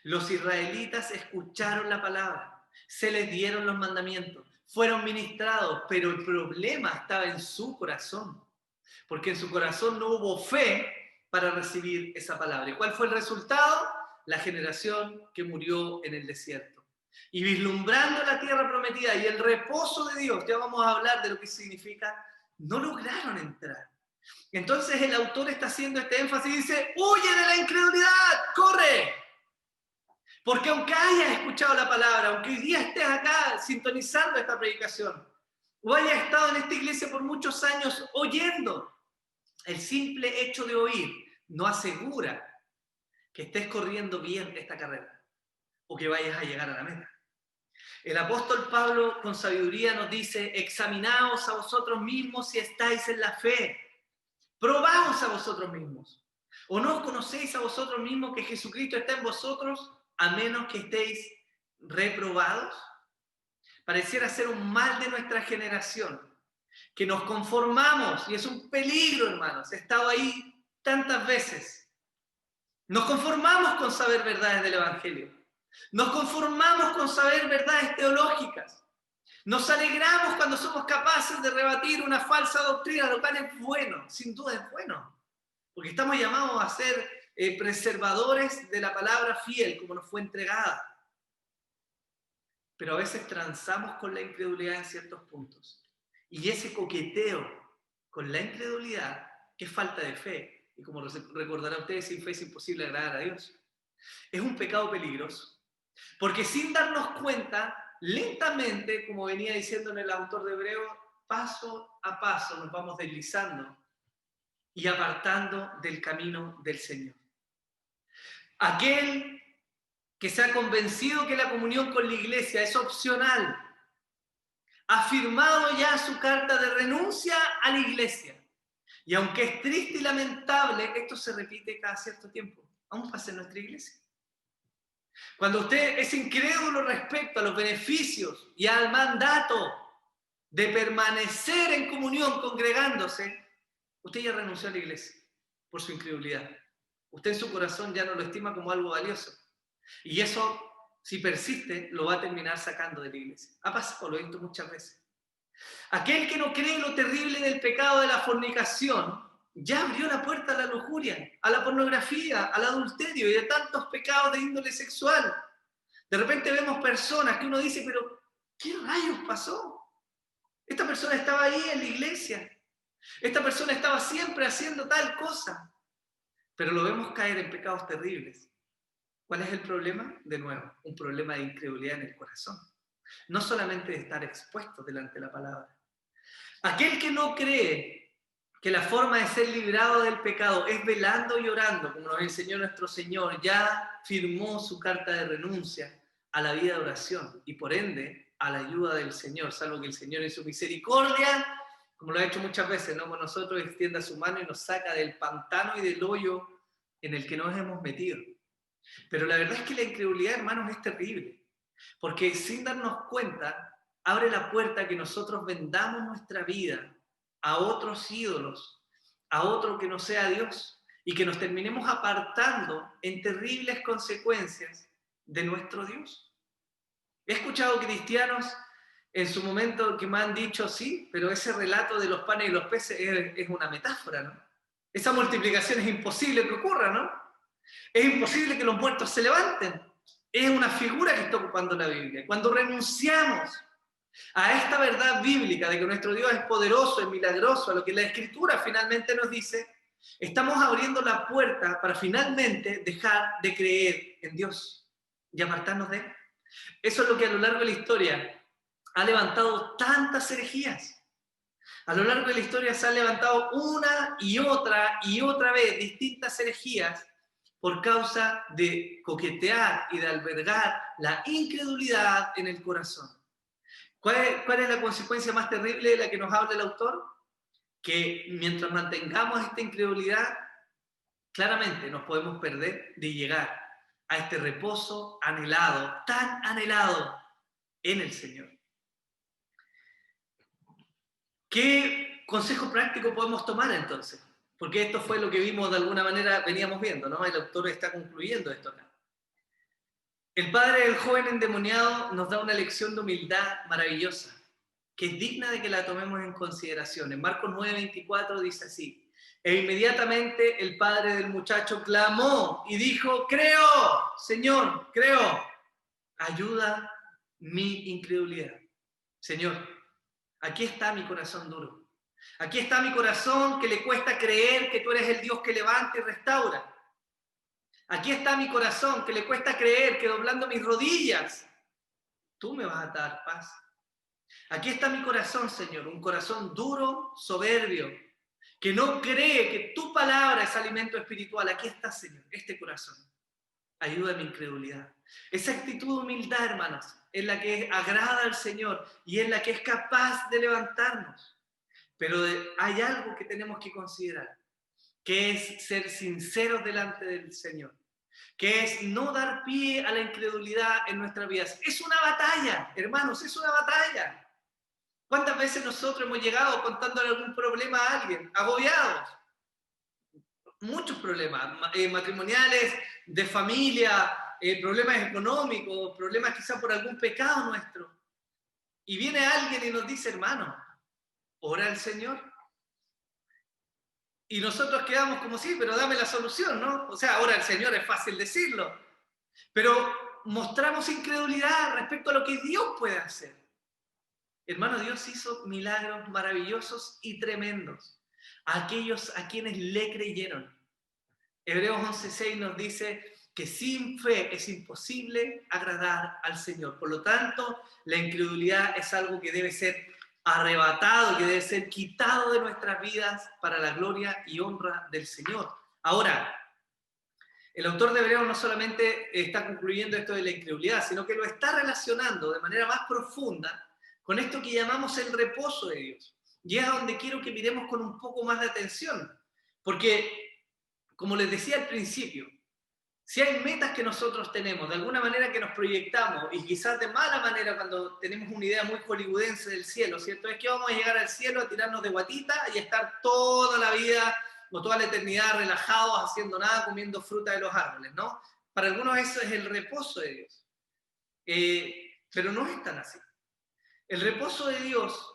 Los israelitas escucharon la palabra, se les dieron los mandamientos, fueron ministrados, pero el problema estaba en su corazón, porque en su corazón no hubo fe para recibir esa palabra. ¿Y cuál fue el resultado? La generación que murió en el desierto. Y vislumbrando la tierra prometida y el reposo de Dios, ya vamos a hablar de lo que significa, no lograron entrar. Entonces el autor está haciendo este énfasis y dice, huye de la incredulidad, corre. Porque aunque hayas escuchado la palabra, aunque hoy día estés acá sintonizando esta predicación, o hayas estado en esta iglesia por muchos años oyendo, el simple hecho de oír no asegura que estés corriendo bien esta carrera o que vayas a llegar a la meta. El apóstol Pablo con sabiduría nos dice, examinaos a vosotros mismos si estáis en la fe. Probaos a vosotros mismos. ¿O no os conocéis a vosotros mismos que Jesucristo está en vosotros a menos que estéis reprobados? Pareciera ser un mal de nuestra generación, que nos conformamos, y es un peligro, hermanos, he estado ahí tantas veces. Nos conformamos con saber verdades del Evangelio. Nos conformamos con saber verdades teológicas. Nos alegramos cuando somos capaces de rebatir una falsa doctrina, lo cual es bueno, sin duda es bueno. Porque estamos llamados a ser preservadores de la palabra fiel, como nos fue entregada. pero a veces transamos con la incredulidad en ciertos puntos. Y ese coqueteo con la incredulidad, que es falta de fe, y como recordarán ustedes, sin fe es imposible agradar a Dios, es un pecado peligroso. Porque sin darnos cuenta, lentamente, como venía diciendo el autor de Hebreos, paso a paso nos vamos deslizando y apartando del camino del Señor. Aquel que se ha convencido que la comunión con la iglesia es opcional, ha firmado ya su carta de renuncia a la iglesia. Y aunque es triste y lamentable, esto se repite cada cierto tiempo. Aún pasa en nuestra iglesia. Cuando usted es incrédulo respecto a los beneficios y al mandato de permanecer en comunión congregándose, usted ya renunció a la iglesia por su incredulidad. Usted en su corazón ya no lo estima como algo valioso. Y eso, si persiste, lo va a terminar sacando de la iglesia. Ha pasado, lo he visto muchas veces. Aquel que no cree lo terrible del pecado de la fornicación, ya abrió la puerta a la lujuria, a la pornografía, al adulterio y de tantos pecados de índole sexual. De repente vemos personas que uno dice, pero ¿qué rayos pasó? Esta persona estaba ahí en la iglesia. Esta persona estaba siempre haciendo tal cosa. Pero lo vemos caer en pecados terribles. ¿Cuál es el problema? De nuevo, un problema de incredulidad en el corazón. No solamente de estar expuesto delante de la palabra. Aquel que no cree que la forma de ser librado del pecado es velando y orando, como nos enseñó nuestro Señor, ya firmó su carta de renuncia a la vida de oración y por ende a la ayuda del Señor, salvo que el Señor en su misericordia, como lo ha hecho muchas veces, ¿no? Con nosotros extienda su mano y nos saca del pantano y del hoyo en el que nos hemos metido. Pero la verdad es que la incredulidad, hermanos, es terrible, porque sin darnos cuenta abre la puerta a que nosotros vendamos nuestra vida a otros ídolos, a otro que no sea Dios, y que nos terminemos apartando en terribles consecuencias de nuestro Dios. He escuchado cristianos en su momento que me han dicho, sí, pero ese relato de los panes y los peces es una metáfora, ¿no? Esa multiplicación es imposible que ocurra, ¿no? Es imposible que los muertos se levanten. Es una figura que está ocupando la Biblia. Cuando renunciamos a esta verdad bíblica de que nuestro Dios es poderoso, es milagroso, a lo que la Escritura finalmente nos dice, estamos abriendo la puerta para finalmente dejar de creer en Dios y apartarnos de Él. Eso es lo que a lo largo de la historia ha levantado tantas herejías. A lo largo de la historia se han levantado una y otra vez distintas herejías por causa de coquetear y de albergar la incredulidad en el corazón. ¿Cuál es la consecuencia más terrible de la que nos habla el autor? Que mientras mantengamos esta incredulidad, claramente nos podemos perder de llegar a este reposo anhelado, tan anhelado en el Señor. ¿Qué consejo práctico podemos tomar entonces? Porque esto fue lo que vimos de alguna manera, veníamos viendo, ¿no? El autor está concluyendo esto acá. El padre del joven endemoniado nos da una lección de humildad maravillosa, que es digna de que la tomemos en consideración. En Marcos 9:24 dice así: e inmediatamente el padre del muchacho clamó y dijo, creo, Señor, creo, ayuda mi incredulidad. Señor, aquí está mi corazón duro. Aquí está mi corazón que le cuesta creer que tú eres el Dios que levanta y restaura. Aquí está mi corazón que le cuesta creer que doblando mis rodillas, tú me vas a dar paz. Aquí está mi corazón, Señor, un corazón duro, soberbio, que no cree que tu palabra es alimento espiritual. Aquí está, Señor, este corazón. Ayuda a mi incredulidad. Esa actitud de humildad, hermanos, es la que agrada al Señor y es la que es capaz de levantarnos. Pero hay algo que tenemos que considerar, que es ser sinceros delante del Señor, que es no dar pie a la incredulidad en nuestras vidas. Es una batalla, hermanos, es una batalla. ¿Cuántas veces nosotros hemos llegado contándole algún problema a alguien, agobiados? Muchos problemas, matrimoniales, de familia, problemas económicos, problemas quizá por algún pecado nuestro. Y viene alguien y nos dice, hermano, ora al Señor. Y nosotros quedamos como, sí, pero dame la solución, ¿no? O sea, ora al Señor es fácil decirlo. Pero mostramos incredulidad respecto a lo que Dios puede hacer. Hermano, Dios hizo milagros maravillosos y tremendos a aquellos a quienes le creyeron. Hebreos 11:6 nos dice que sin fe es imposible agradar al Señor. Por lo tanto, la incredulidad es algo que debe ser arrebatado, que debe ser quitado de nuestras vidas para la gloria y honra del Señor. Ahora, el autor de Hebreos no solamente está concluyendo esto de la incredulidad, sino que lo está relacionando de manera más profunda con esto que llamamos el reposo de Dios. Y es a donde quiero que miremos con un poco más de atención. Porque, como les decía al principio, si hay metas que nosotros tenemos, de alguna manera que nos proyectamos, y quizás de mala manera cuando tenemos una idea muy hollywoodense del cielo, ¿cierto? Es que vamos a llegar al cielo a tirarnos de guatita y a estar toda la vida o toda la eternidad relajados, haciendo nada, comiendo fruta de los árboles, ¿no? Para algunos eso es el reposo de Dios. Pero no es tan así. El reposo de Dios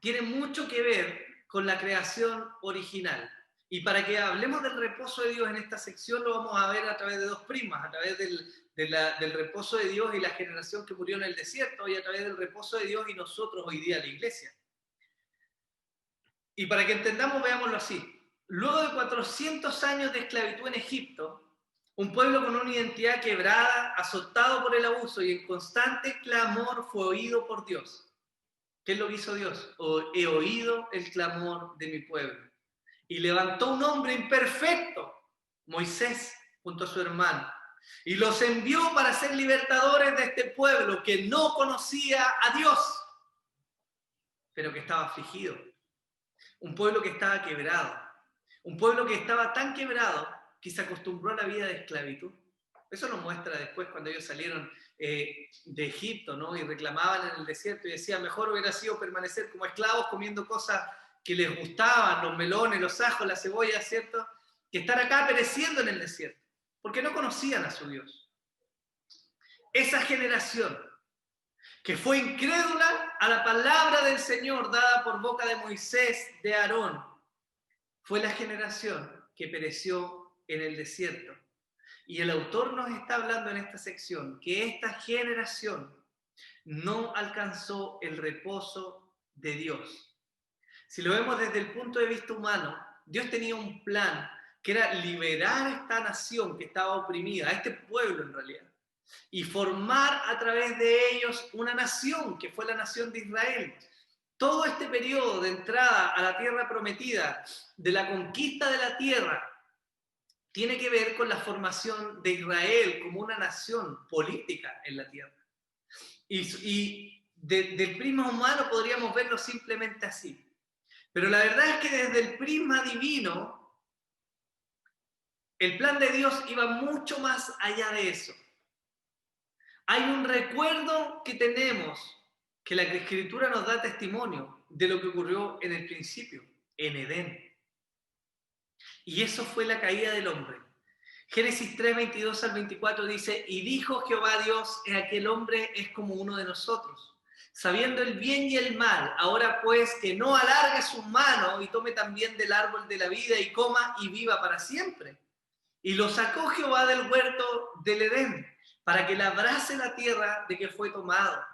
tiene mucho que ver con la creación original. Y para que hablemos del reposo de Dios en esta sección, lo vamos a ver a través de dos prismas, a través del reposo de Dios y la generación que murió en el desierto, y a través del reposo de Dios y nosotros hoy día, la iglesia. Y para que entendamos, veámoslo así. Luego de 400 años de esclavitud en Egipto, un pueblo con una identidad quebrada, azotado por el abuso y en constante clamor fue oído por Dios. ¿Qué es lo que hizo Dios? He oído el clamor de mi pueblo. Y levantó un hombre imperfecto, Moisés, junto a su hermano, y los envió para ser libertadores de este pueblo que no conocía a Dios, pero que estaba afligido. Un pueblo que estaba quebrado. Un pueblo que estaba tan quebrado que se acostumbró a la vida de esclavitud. Eso nos muestra después cuando ellos salieron de Egipto, ¿no? Y reclamaban en el desierto y decían, mejor hubiera sido permanecer como esclavos comiendo cosas que les gustaban, los melones, los ajos, la cebolla, ¿cierto? Que estar acá pereciendo en el desierto, porque no conocían a su Dios. Esa generación que fue incrédula a la palabra del Señor dada por boca de Moisés, de Aarón, fue la generación que pereció en el desierto. Y el autor nos está hablando en esta sección que esta generación no alcanzó el reposo de Dios. Si lo vemos desde el punto de vista humano, Dios tenía un plan que era liberar a esta nación que estaba oprimida, a este pueblo en realidad, y formar a través de ellos una nación que fue la nación de Israel. Todo este periodo de entrada a la tierra prometida, de la conquista de la tierra, tiene que ver con la formación de Israel como una nación política en la tierra. Y del prisma humano podríamos verlo simplemente así. Pero la verdad es que desde el prisma divino, el plan de Dios iba mucho más allá de eso. Hay un recuerdo que tenemos, que la Escritura nos da testimonio de lo que ocurrió en el principio, en Edén. Y eso fue la caída del hombre. Génesis 3, 22 al 24 dice, y dijo Jehová Dios, aquel hombre es como uno de nosotros, sabiendo el bien y el mal. Ahora pues que no alargue su mano y tome también del árbol de la vida y coma y viva para siempre. Y lo sacó Jehová del huerto del Edén, para que labrase la tierra de que fue tomado.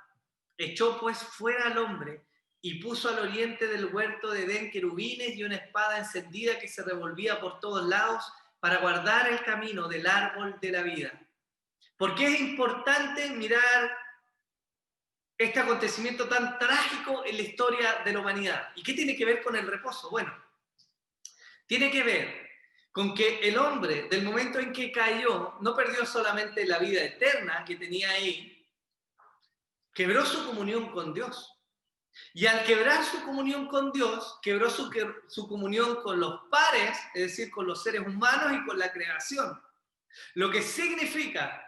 Echó pues fuera al hombre y puso al oriente del huerto de Edén querubines y una espada encendida que se revolvía por todos lados para guardar el camino del árbol de la vida. ¿Por qué es importante mirar este acontecimiento tan trágico en la historia de la humanidad? ¿Y qué tiene que ver con el reposo? Bueno, tiene que ver con que el hombre, del momento en que cayó, no perdió solamente la vida eterna que tenía ahí, quebró su comunión con Dios. Y al quebrar su comunión con Dios, quebró su comunión con los pares, es decir, con los seres humanos y con la creación. Lo que significa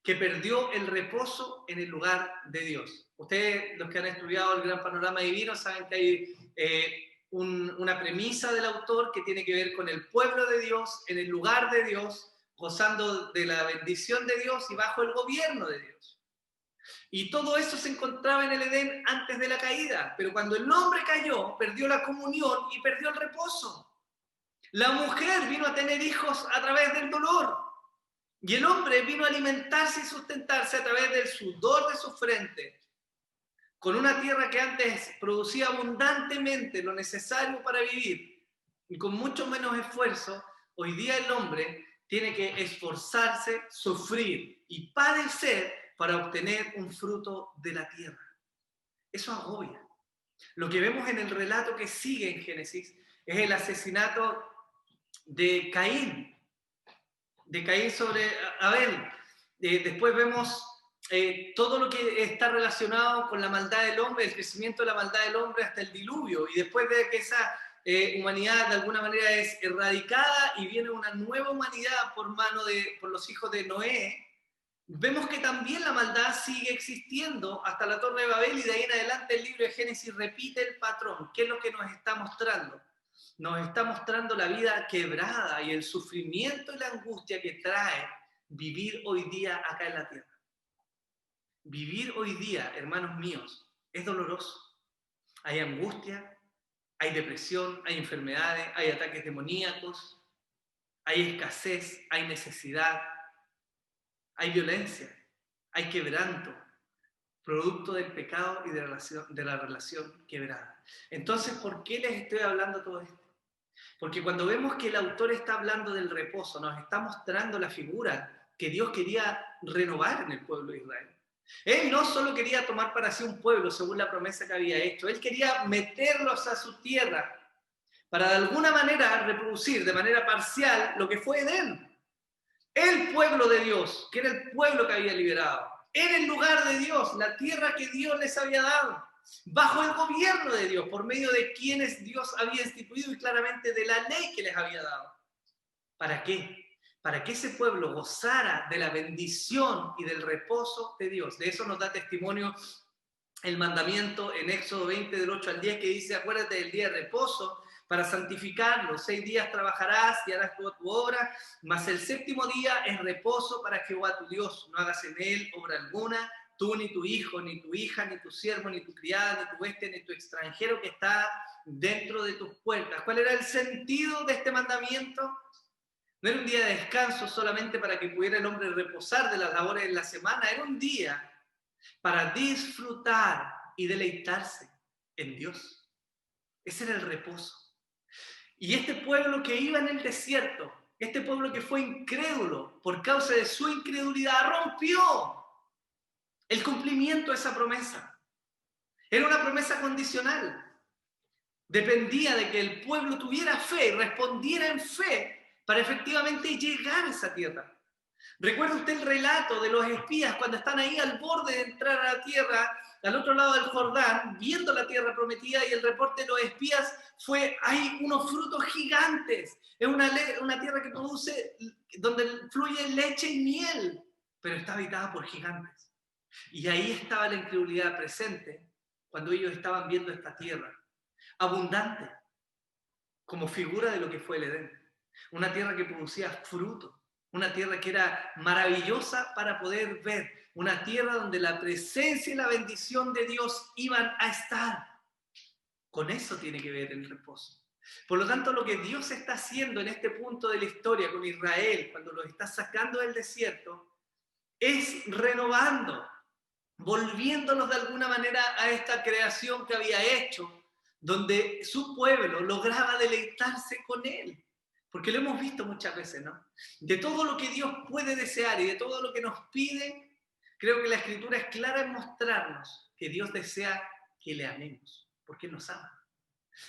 que perdió el reposo en el lugar de Dios. Ustedes, los que han estudiado el gran panorama divino, saben que hay una premisa del autor que tiene que ver con el pueblo de Dios, en el lugar de Dios, gozando de la bendición de Dios y bajo el gobierno de Dios. Y todo eso se encontraba en el Edén antes de la caída, pero cuando el hombre cayó, perdió la comunión y perdió el reposo. La mujer vino a tener hijos a través del dolor. Y el hombre vino a alimentarse y sustentarse a través del sudor de su frente, con una tierra que antes producía abundantemente lo necesario para vivir, y con mucho menos esfuerzo, hoy día el hombre tiene que esforzarse, sufrir y padecer para obtener un fruto de la tierra. Eso agobia. Lo que vemos en el relato que sigue en Génesis es el asesinato de Caín sobre Abel. Después vemos todo lo que está relacionado con la maldad del hombre, el crecimiento de la maldad del hombre hasta el diluvio, y después de que esa humanidad de alguna manera es erradicada y viene una nueva humanidad por los hijos de Noé, vemos que también la maldad sigue existiendo hasta la Torre de Babel, y de ahí en adelante el libro de Génesis repite el patrón. ¿Qué es lo que nos está mostrando? Nos está mostrando la vida quebrada y el sufrimiento y la angustia que trae vivir hoy día acá en la tierra. Vivir hoy día, hermanos míos, es doloroso. Hay angustia, hay depresión, hay enfermedades, hay ataques demoníacos, hay escasez, hay necesidad, hay violencia, hay quebranto, producto del pecado y de la relación quebrada. Entonces, ¿por qué les estoy hablando todo esto? Porque cuando vemos que el autor está hablando del reposo, nos está mostrando la figura que Dios quería renovar en el pueblo de Israel. Él no solo quería tomar para sí un pueblo según la promesa que había hecho, él quería meterlos a su tierra para de alguna manera reproducir de manera parcial lo que fue Edén. El pueblo de Dios, que era el pueblo que había liberado, en el lugar de Dios, la tierra que Dios les había dado, bajo el gobierno de Dios, por medio de quienes Dios había instituido y claramente de la ley que les había dado. ¿Para qué? Para que ese pueblo gozara de la bendición y del reposo de Dios. De eso nos da testimonio el mandamiento en Éxodo 20, del 8 al 10, que dice: acuérdate del día de reposo para santificarlo. 6 días trabajarás y harás toda tu obra, mas el séptimo día es reposo para Jehová tu Dios. No hagas en él obra alguna, tú, ni tu hijo, ni tu hija, ni tu siervo, ni tu criada, ni tu huésped, ni tu extranjero que está dentro de tus puertas. ¿Cuál era el sentido de este mandamiento? No era un día de descanso solamente para que pudiera el hombre reposar de las labores de la semana, era un día para disfrutar y deleitarse en Dios. Ese era el reposo. Y este pueblo que iba en el desierto, este pueblo que fue incrédulo por causa de su incredulidad, rompió el cumplimiento de esa promesa. Era una promesa condicional. Dependía de que el pueblo tuviera fe y respondiera en fe para efectivamente llegar a esa tierra. ¿Recuerda usted el relato de los espías cuando están ahí al borde de entrar a la tierra, al otro lado del Jordán, viendo la tierra prometida, y el reporte de los espías fue: hay unos frutos gigantes, es una tierra que produce, donde fluye leche y miel, pero está habitada por gigantes? Y ahí estaba la incredulidad presente cuando ellos estaban viendo esta tierra abundante, como figura de lo que fue el Edén. Una tierra que producía fruto, una tierra que era maravillosa para poder ver, una tierra donde la presencia y la bendición de Dios iban a estar. Con eso tiene que ver el reposo. Por lo tanto, lo que Dios está haciendo en este punto de la historia con Israel, cuando los está sacando del desierto, es renovando, volviéndolos de alguna manera a esta creación que había hecho, donde su pueblo lograba deleitarse con él. Porque lo hemos visto muchas veces, ¿no? De todo lo que Dios puede desear y de todo lo que nos pide, creo que la Escritura es clara en mostrarnos que Dios desea que le amemos, porque Él nos ama.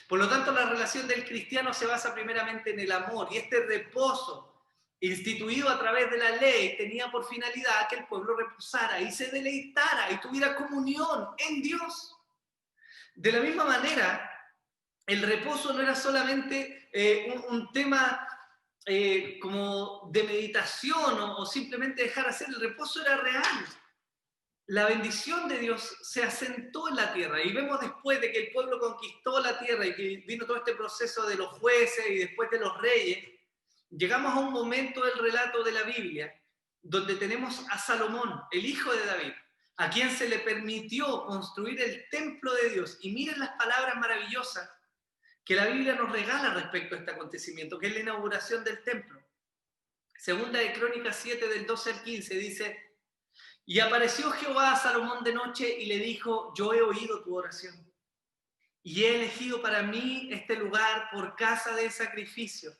Por lo tanto, la relación del cristiano se basa primeramente en el amor, y este reposo instituido a través de la ley tenía por finalidad que el pueblo reposara y se deleitara y tuviera comunión en Dios. De la misma manera, el reposo no era solamente un tema como de meditación o simplemente dejar hacer. El reposo era real. La bendición de Dios se asentó en la tierra, y vemos después de que el pueblo conquistó la tierra y que vino todo este proceso de los jueces y después de los reyes, llegamos a un momento del relato de la Biblia donde tenemos a Salomón, el hijo de David, a quien se le permitió construir el templo de Dios. Y miren las palabras maravillosas que la Biblia nos regala respecto a este acontecimiento, que es la inauguración del templo. Segunda de Crónicas 7, del 12 al 15, dice: y apareció Jehová a Salomón de noche y le dijo: yo he oído tu oración y he elegido para mí este lugar por casa de sacrificio.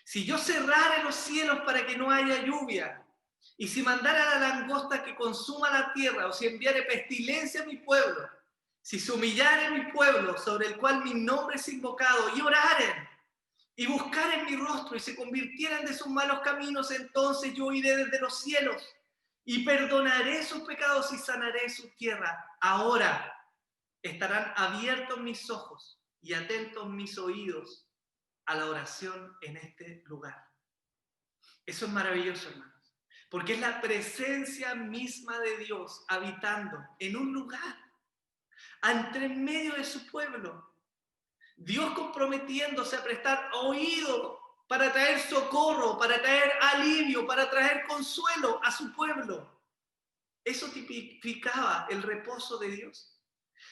Si yo cerrare los cielos para que no haya lluvia, y si mandara la langosta que consuma la tierra, o si enviare pestilencia a mi pueblo, si se humillare mi pueblo sobre el cual mi nombre es invocado, y oraren, y buscaren mi rostro, y se convirtieran de sus malos caminos, entonces yo iré desde los cielos, y perdonaré sus pecados y sanaré su tierra. Ahora estarán abiertos mis ojos y atentos mis oídos a la oración en este lugar. Eso es maravilloso, hermanos, porque es la presencia misma de Dios habitando en un lugar, entre medio de su pueblo. Dios comprometiéndose a prestar oído para traer socorro, para traer alivio, para traer consuelo a su pueblo. Eso tipificaba el reposo de Dios.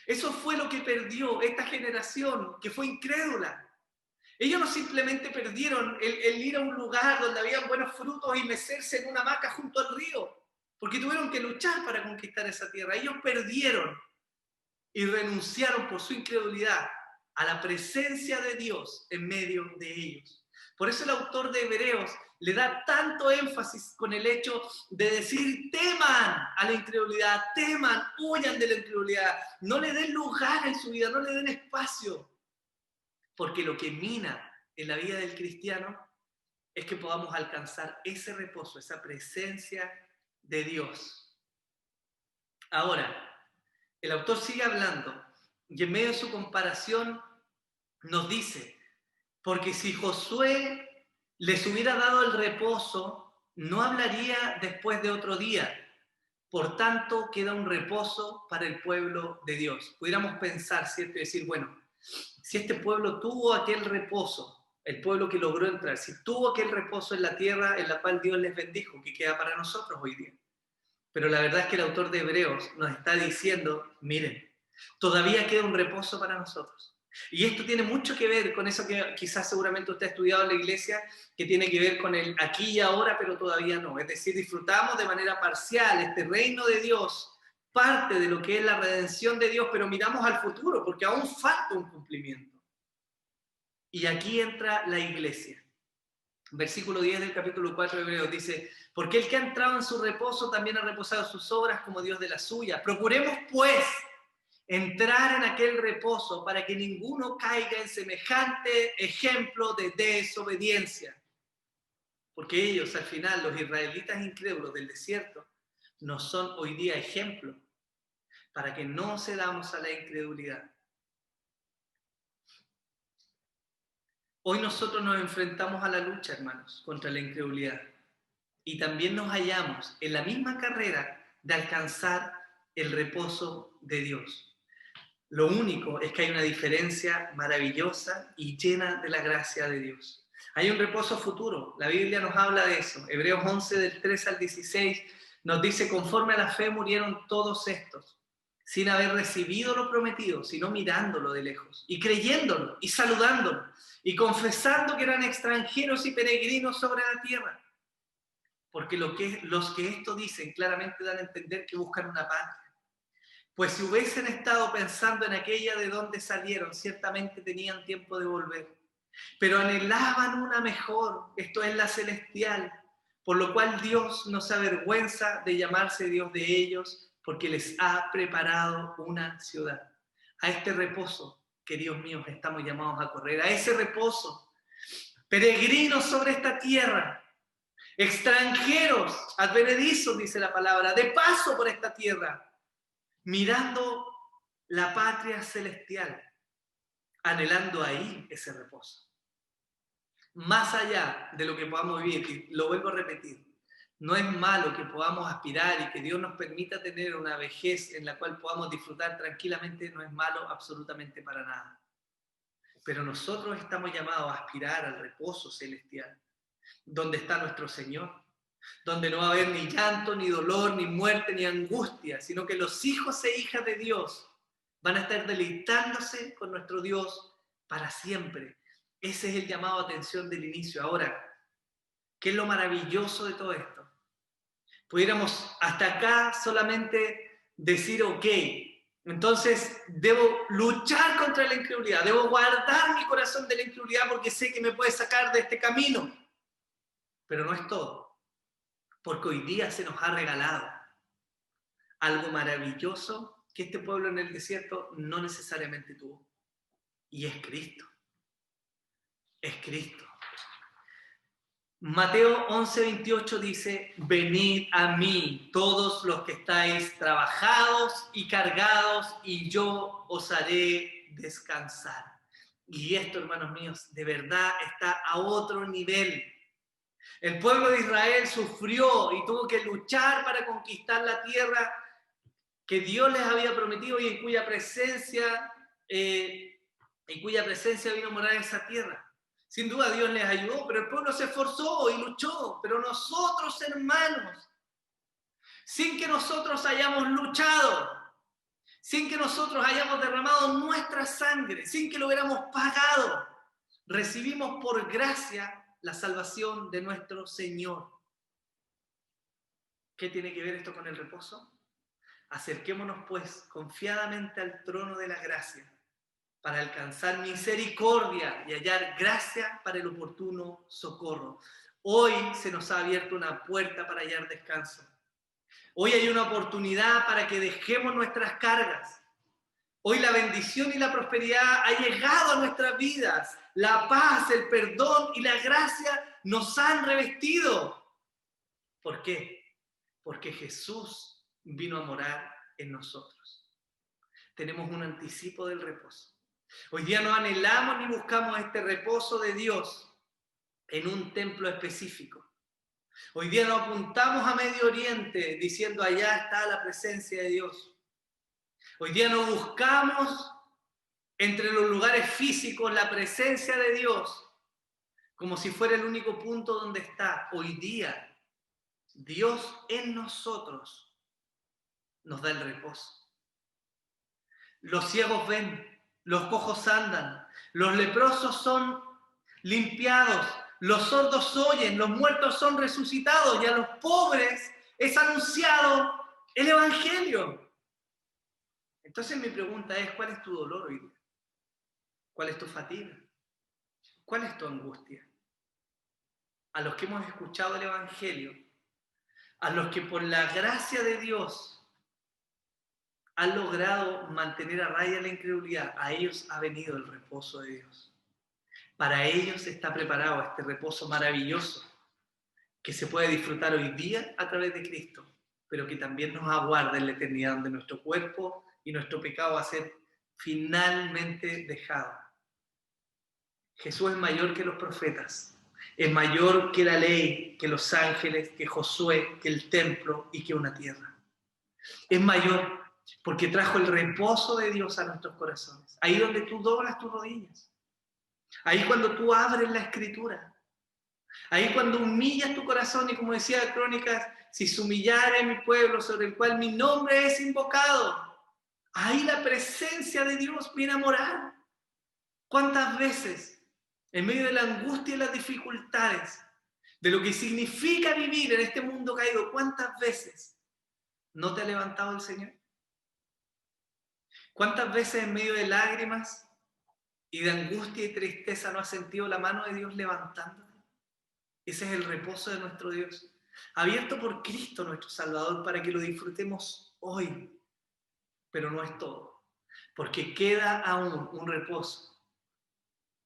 Eso fue lo que perdió esta generación que fue incrédula. Ellos no simplemente perdieron el ir a un lugar donde habían buenos frutos y mecerse en una hamaca junto al río, porque tuvieron que luchar para conquistar esa tierra. Ellos perdieron y renunciaron por su incredulidad a la presencia de Dios en medio de ellos. Por eso el autor de Hebreos le da tanto énfasis con el hecho de decir: teman a la incredulidad, teman, huyan de la incredulidad, no le den lugar en su vida, no le den espacio. Porque lo que mina en la vida del cristiano es que podamos alcanzar ese reposo, esa presencia de Dios. Ahora, el autor sigue hablando y en medio de su comparación nos dice: porque si Josué les hubiera dado el reposo, no hablaría después de otro día. Por tanto, queda un reposo para el pueblo de Dios. Pudiéramos pensar, ¿cierto? Y decir, bueno, si este pueblo tuvo aquel reposo, el pueblo que logró entrar, si tuvo aquel reposo en la tierra en la cual Dios les bendijo, ¿qué queda para nosotros hoy día? Pero la verdad es que el autor de Hebreos nos está diciendo: miren, todavía queda un reposo para nosotros. Y esto tiene mucho que ver con eso que quizás seguramente usted ha estudiado en la iglesia, que tiene que ver con el aquí y ahora, pero todavía no. Es decir, disfrutamos de manera parcial este reino de Dios, parte de lo que es la redención de Dios, pero miramos al futuro porque aún falta un cumplimiento. Y aquí entra la iglesia. Versículo 10 del capítulo 4 de Hebreos dice: porque el que ha entrado en su reposo también ha reposado sus obras como Dios de la suya. Procuremos pues entrar en aquel reposo para que ninguno caiga en semejante ejemplo de desobediencia. Porque ellos, al final, los israelitas incrédulos del desierto, nos son hoy día ejemplo para que no cedamos a la incredulidad. Hoy nosotros nos enfrentamos a la lucha, hermanos, contra la incredulidad. Y también nos hallamos en la misma carrera de alcanzar el reposo de Dios. Lo único es que hay una diferencia maravillosa y llena de la gracia de Dios. Hay un reposo futuro. La Biblia nos habla de eso. Hebreos 11, del 3 al 16, nos dice: conforme a la fe murieron todos estos, sin haber recibido lo prometido, sino mirándolo de lejos, y creyéndolo, y saludándolo, y confesando que eran extranjeros y peregrinos sobre la tierra. Porque los que esto dicen claramente dan a entender que buscan una patria. Pues si hubiesen estado pensando en aquella de donde salieron, ciertamente tenían tiempo de volver. Pero anhelaban una mejor, esto es la celestial, por lo cual Dios no se avergüenza de llamarse Dios de ellos, porque les ha preparado una ciudad. A este reposo, queridos míos, estamos llamados a correr, a ese reposo. Peregrinos sobre esta tierra, extranjeros, advenedizos, dice la palabra, de paso por esta tierra, mirando la patria celestial, anhelando ahí ese reposo. Más allá de lo que podamos vivir, y lo vuelvo a repetir, no es malo que podamos aspirar y que Dios nos permita tener una vejez en la cual podamos disfrutar tranquilamente, no es malo absolutamente para nada. Pero nosotros estamos llamados a aspirar al reposo celestial, donde está nuestro Señor, donde no va a haber ni llanto, ni dolor, ni muerte, ni angustia, sino que los hijos e hijas de Dios van a estar deleitándose con nuestro Dios para siempre. Ese es el llamado a atención del inicio. Ahora, ¿Qué es lo maravilloso de todo esto? Pudiéramos hasta acá solamente decir, ok, entonces debo luchar contra la incredulidad, debo guardar mi corazón de la incredulidad porque sé que me puede sacar de este camino. Pero no es todo, porque hoy día se nos ha regalado algo maravilloso que este pueblo en el desierto no necesariamente tuvo. Y es Cristo. Es Cristo. Mateo 11:28 dice, venid a mí todos los que estáis trabajados y cargados y yo os haré descansar. Y esto, hermanos míos, de verdad está a otro nivel. El pueblo de Israel sufrió y tuvo que luchar para conquistar la tierra que Dios les había prometido y en cuya presencia vino a morar esa tierra. Sin duda Dios les ayudó, pero el pueblo se esforzó y luchó. Pero nosotros, hermanos, sin que nosotros hayamos luchado, sin que nosotros hayamos derramado nuestra sangre, sin que lo hubiéramos pagado, recibimos por gracia la salvación de nuestro Señor. ¿Qué tiene que ver esto con el reposo? Acerquémonos pues confiadamente al trono de la gracia para alcanzar misericordia y hallar gracia para el oportuno socorro. Hoy se nos ha abierto una puerta para hallar descanso. Hoy hay una oportunidad para que dejemos nuestras cargas. Hoy la bendición y la prosperidad ha llegado a nuestras vidas. La paz, el perdón y la gracia nos han revestido. ¿Por qué? Porque Jesús vino a morar en nosotros. Tenemos un anticipo del reposo. Hoy día no anhelamos ni buscamos este reposo de Dios en un templo específico. Hoy día no apuntamos a Medio Oriente diciendo allá está la presencia de Dios. Hoy día no buscamos entre los lugares físicos la presencia de Dios como si fuera el único punto donde está. Hoy día Dios en nosotros nos da el reposo. Los ciegos ven, los cojos andan, los leprosos son limpiados, los sordos oyen, los muertos son resucitados y a los pobres es anunciado el Evangelio. Entonces mi pregunta es, ¿cuál es tu dolor hoy día? ¿Cuál es tu fatiga? ¿Cuál es tu angustia? A los que hemos escuchado el Evangelio, a los que por la gracia de Dios han logrado mantener a raya la incredulidad, a ellos ha venido el reposo de Dios. Para ellos está preparado este reposo maravilloso que se puede disfrutar hoy día a través de Cristo, pero que también nos aguarda en la eternidad donde nuestro cuerpo y nuestro pecado va a ser finalmente dejado. Jesús es mayor que los profetas, es mayor que la ley, que los ángeles, que Josué, que el templo y que una tierra. Es mayor porque trajo el reposo de Dios a nuestros corazones. Ahí donde tú doblas tus rodillas. Ahí cuando tú abres la Escritura. Ahí cuando humillas tu corazón y como decía Crónicas, si se humillare mi pueblo sobre el cual mi nombre es invocado. Ahí la presencia de Dios viene a morar. ¿Cuántas veces en medio de la angustia y las dificultades de lo que significa vivir en este mundo caído, cuántas veces no te ha levantado el Señor? ¿Cuántas veces en medio de lágrimas y de angustia y tristeza no has sentido la mano de Dios levantándote? Ese es el reposo de nuestro Dios, abierto por Cristo nuestro Salvador para que lo disfrutemos hoy. Pero no es todo, porque queda aún un reposo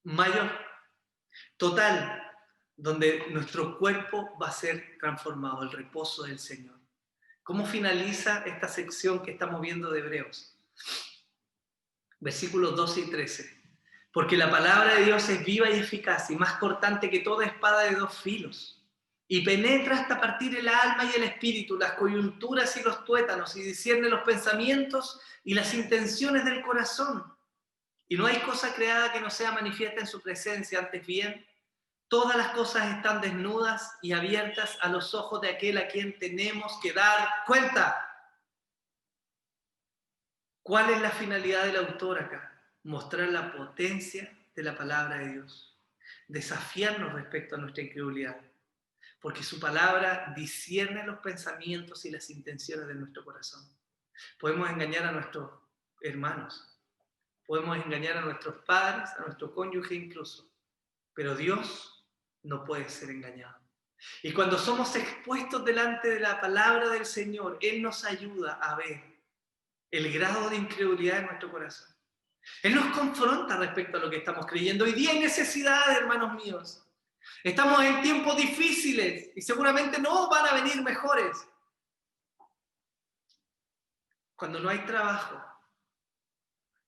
mayor, total, donde nuestro cuerpo va a ser transformado, el reposo del Señor. ¿Cómo finaliza esta sección que estamos viendo de Hebreos? Versículos 12 y 13. Porque la palabra de Dios es viva y eficaz y más cortante que toda espada de dos filos y penetra hasta partir el alma y el espíritu, las coyunturas y los tuétanos y discierne los pensamientos y las intenciones del corazón. Y no hay cosa creada que no sea manifiesta en su presencia, antes bien, todas las cosas están desnudas y abiertas a los ojos de aquel a quien tenemos que dar cuenta. ¿Cuál es la finalidad del autor acá? Mostrar la potencia de la palabra de Dios, desafiarnos respecto a nuestra incredulidad, porque su palabra discierne los pensamientos y las intenciones de nuestro corazón. Podemos engañar a nuestros hermanos, podemos engañar a nuestros padres, a nuestro cónyuge incluso, pero Dios no puede ser engañado. Y cuando somos expuestos delante de la palabra del Señor, Él nos ayuda a ver el grado de incredulidad de nuestro corazón. Él nos confronta respecto a lo que estamos creyendo. Hoy día hay necesidad, hermanos míos. Estamos en tiempos difíciles y seguramente no van a venir mejores. Cuando no hay trabajo,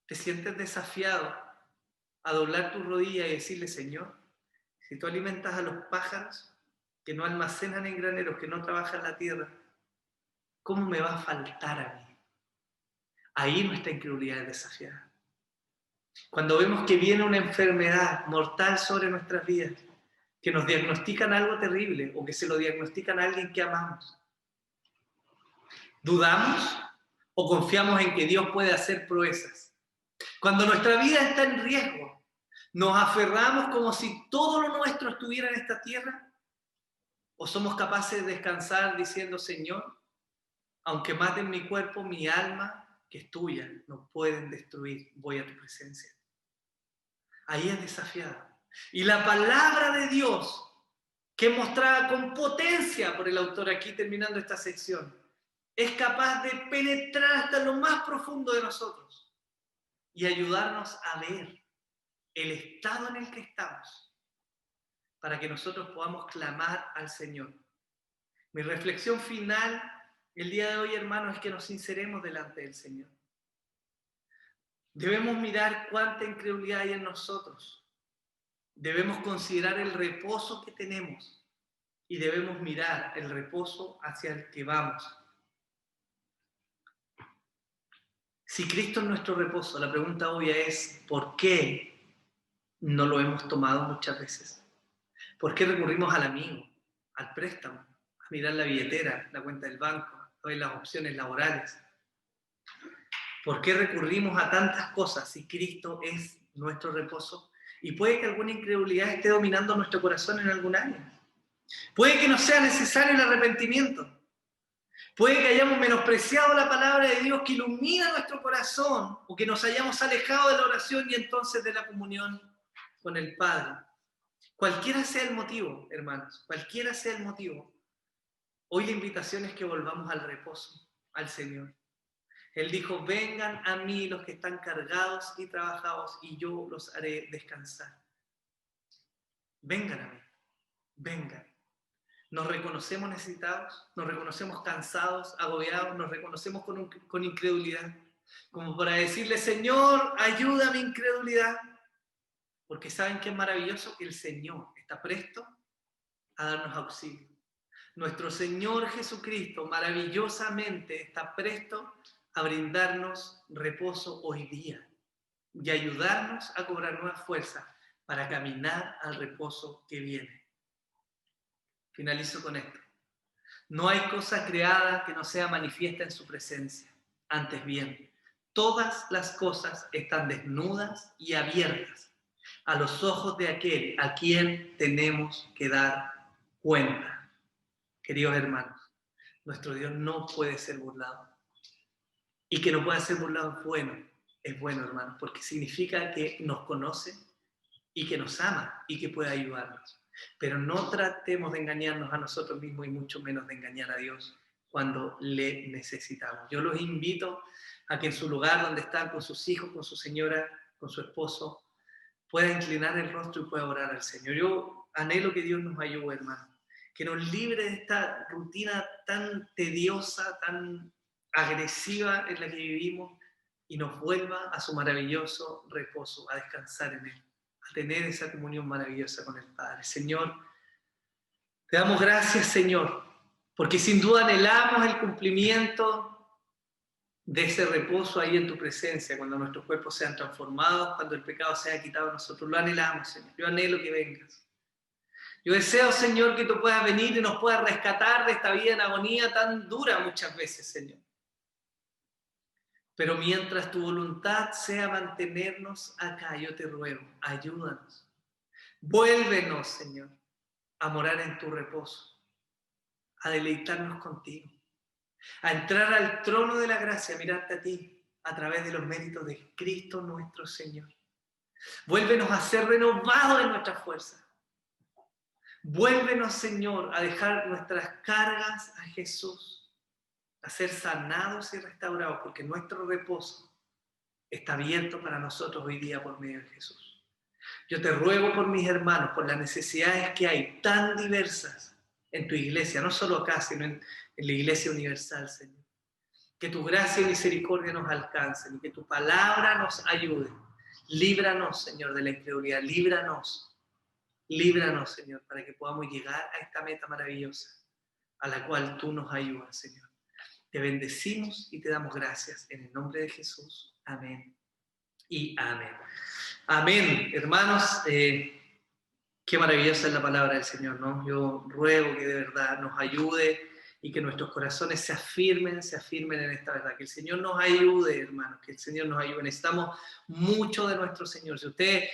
te sientes desafiado a doblar tu rodilla y decirle: Señor, si tú alimentas a los pájaros que no almacenan en graneros, que no trabajan la tierra, ¿cómo me va a faltar a mí? Ahí nuestra incredulidad es desafiada. Cuando vemos que viene una enfermedad mortal sobre nuestras vidas, que nos diagnostican algo terrible o que se lo diagnostican a alguien que amamos, ¿dudamos o confiamos en que Dios puede hacer proezas? Cuando nuestra vida está en riesgo, ¿nos aferramos como si todo lo nuestro estuviera en esta tierra? ¿O somos capaces de descansar diciendo: Señor, aunque maten mi cuerpo, mi alma, que es tuya, no pueden destruir, voy a tu presencia? Ahí es desafiado. Y la palabra de Dios, que es mostrada con potencia por el autor aquí terminando esta sección, es capaz de penetrar hasta lo más profundo de nosotros y ayudarnos a ver el estado en el que estamos para que nosotros podamos clamar al Señor. Mi reflexión final el día de hoy, hermanos, es que nos sinceremos delante del Señor. Debemos mirar cuánta incredulidad hay en nosotros. Debemos considerar el reposo que tenemos y debemos mirar el reposo hacia el que vamos. Si Cristo es nuestro reposo, la pregunta obvia es: ¿por qué no lo hemos tomado muchas veces? ¿Por qué recurrimos al amigo, al préstamo, a mirar la billetera, la cuenta del banco, a ver las opciones laborales? ¿Por qué recurrimos a tantas cosas si Cristo es nuestro reposo? Y puede que alguna incredulidad esté dominando nuestro corazón en algún área. Puede que no sea necesario el arrepentimiento. Puede que hayamos menospreciado la palabra de Dios que ilumina nuestro corazón, o que nos hayamos alejado de la oración y entonces de la comunión con el Padre. Cualquiera sea el motivo, hermanos, cualquiera sea el motivo, hoy la invitación es que volvamos al reposo, al Señor. Él dijo: vengan a mí los que están cargados y trabajados y yo los haré descansar. Vengan a mí, vengan. Nos reconocemos necesitados, nos reconocemos cansados, agobiados, nos reconocemos con incredulidad, como para decirle: Señor, ayuda a mi incredulidad, porque saben que es maravilloso que el Señor está presto a darnos auxilio. Nuestro Señor Jesucristo maravillosamente está presto a brindarnos reposo hoy día y ayudarnos a cobrar nuevas fuerzas para caminar al reposo que viene. Finalizo con esto. No hay cosa creada que no sea manifiesta en su presencia. Antes bien, todas las cosas están desnudas y abiertas a los ojos de aquel a quien tenemos que dar cuenta. Queridos hermanos, nuestro Dios no puede ser burlado. Y que no pueda ser burlado es bueno, hermanos, porque significa que nos conoce y que nos ama y que puede ayudarnos. Pero no tratemos de engañarnos a nosotros mismos y mucho menos de engañar a Dios cuando le necesitamos. Yo los invito a que en su lugar donde están con sus hijos, con su señora, con su esposo, pueda inclinar el rostro y pueda orar al Señor. Yo anhelo que Dios nos ayude, hermano, que nos libre de esta rutina tan tediosa, tan agresiva en la que vivimos y nos vuelva a su maravilloso reposo, a descansar en Él, a tener esa comunión maravillosa con el Padre. Señor, te damos gracias, Señor, porque sin duda anhelamos el cumplimiento de ese reposo ahí en tu presencia, cuando nuestros cuerpos sean transformados, cuando el pecado sea quitado de nosotros. Lo anhelamos, Señor. Yo anhelo que vengas. Yo deseo, Señor, que tú puedas venir y nos puedas rescatar de esta vida en agonía tan dura muchas veces, Señor. Pero mientras tu voluntad sea mantenernos acá, yo te ruego, ayúdanos. Vuélvenos, Señor, a morar en tu reposo. a deleitarnos contigo, a entrar al trono de la gracia, a mirarte a ti a través de los méritos de Cristo nuestro Señor. Vuélvenos a ser renovados en nuestras fuerzas. Vuélvenos, Señor, a dejar nuestras cargas a Jesús, a ser sanados y restaurados, porque nuestro reposo está abierto para nosotros hoy día por medio de Jesús. Yo te ruego por mis hermanos, por las necesidades que hay tan diversas en tu iglesia, no solo acá, sino en la iglesia universal, Señor. Que tu gracia y misericordia nos alcancen y que tu palabra nos ayude. Líbranos, Señor, de la incredulidad. Líbranos, Señor, para que podamos llegar a esta meta maravillosa a la cual tú nos ayudas, Señor. Te bendecimos y te damos gracias en el nombre de Jesús. Amén y amén. Amén, hermanos. Qué maravillosa es la palabra del Señor, ¿no? Yo ruego que de verdad nos ayude y que nuestros corazones se afirmen en esta verdad. Que el Señor nos ayude, hermanos, que el Señor nos ayude. Necesitamos mucho de nuestro Señor. Si usted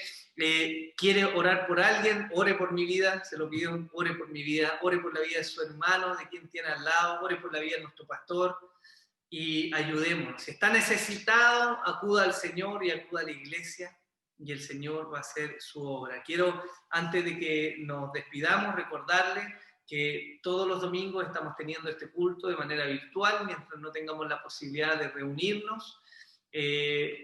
quiere orar por alguien, ore por mi vida, se lo pido, ore por mi vida, ore por la vida de su hermano, de quien tiene al lado, ore por la vida de nuestro pastor y ayudémonos. Si está necesitado, acuda al Señor y acuda a la iglesia y el Señor va a hacer su obra. Quiero, antes de que nos despidamos, recordarle que todos los domingos estamos teniendo este culto de manera virtual, mientras no tengamos la posibilidad de reunirnos,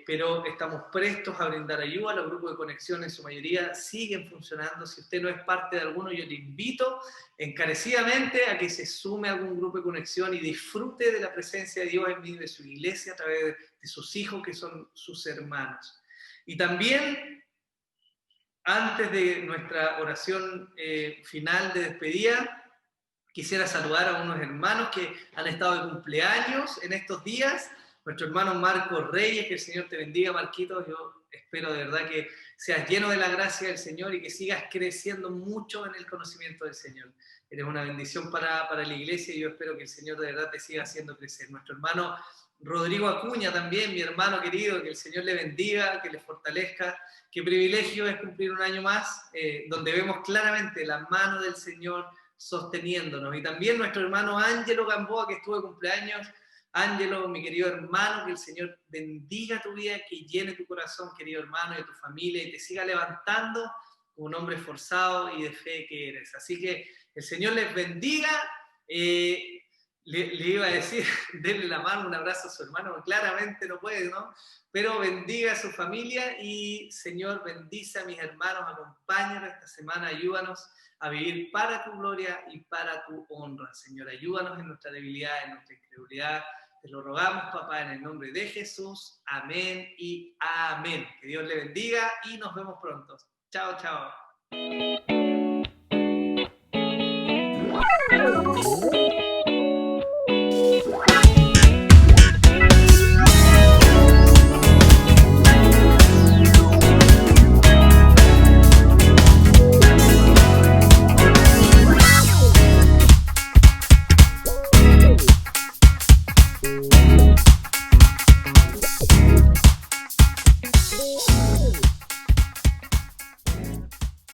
pero estamos prestos a brindar ayuda. Los grupos de conexión en su mayoría siguen funcionando. Si usted no es parte de alguno, yo le invito encarecidamente a que se sume a algún grupo de conexión y disfrute de la presencia de Dios en medio de su iglesia a través de sus hijos, que son sus hermanos. Y también, antes de nuestra oración final de despedida, quisiera saludar a unos hermanos que han estado de cumpleaños en estos días. Nuestro hermano Marco Reyes, que el Señor te bendiga, Marquito. Yo espero de verdad que seas lleno de la gracia del Señor y que sigas creciendo mucho en el conocimiento del Señor. Eres una bendición para la iglesia y yo espero que el Señor de verdad te siga haciendo crecer. Nuestro hermano Rodrigo Acuña también, mi hermano querido, que el Señor le bendiga, que le fortalezca. Qué privilegio es cumplir un año más, donde vemos claramente la mano del Señor sosteniéndonos. Y también nuestro hermano Ángelo Gamboa, que estuvo de cumpleaños. Ángelo, mi querido hermano, que el Señor bendiga tu vida, que llene tu corazón, querido hermano, y tu familia, y te siga levantando como un hombre esforzado y de fe que eres. Así que el Señor les bendiga. Le iba a decir, denle la mano, un abrazo a su hermano, claramente no puede, ¿no? Pero bendiga a su familia y, Señor, bendice a mis hermanos, acompáñanos esta semana, ayúdanos a vivir para tu gloria y para tu honra, Señor. Ayúdanos en nuestra debilidad, en nuestra incredulidad. Te lo rogamos, papá, en el nombre de Jesús. Amén y amén. Que Dios le bendiga y nos vemos pronto. Chao, chao.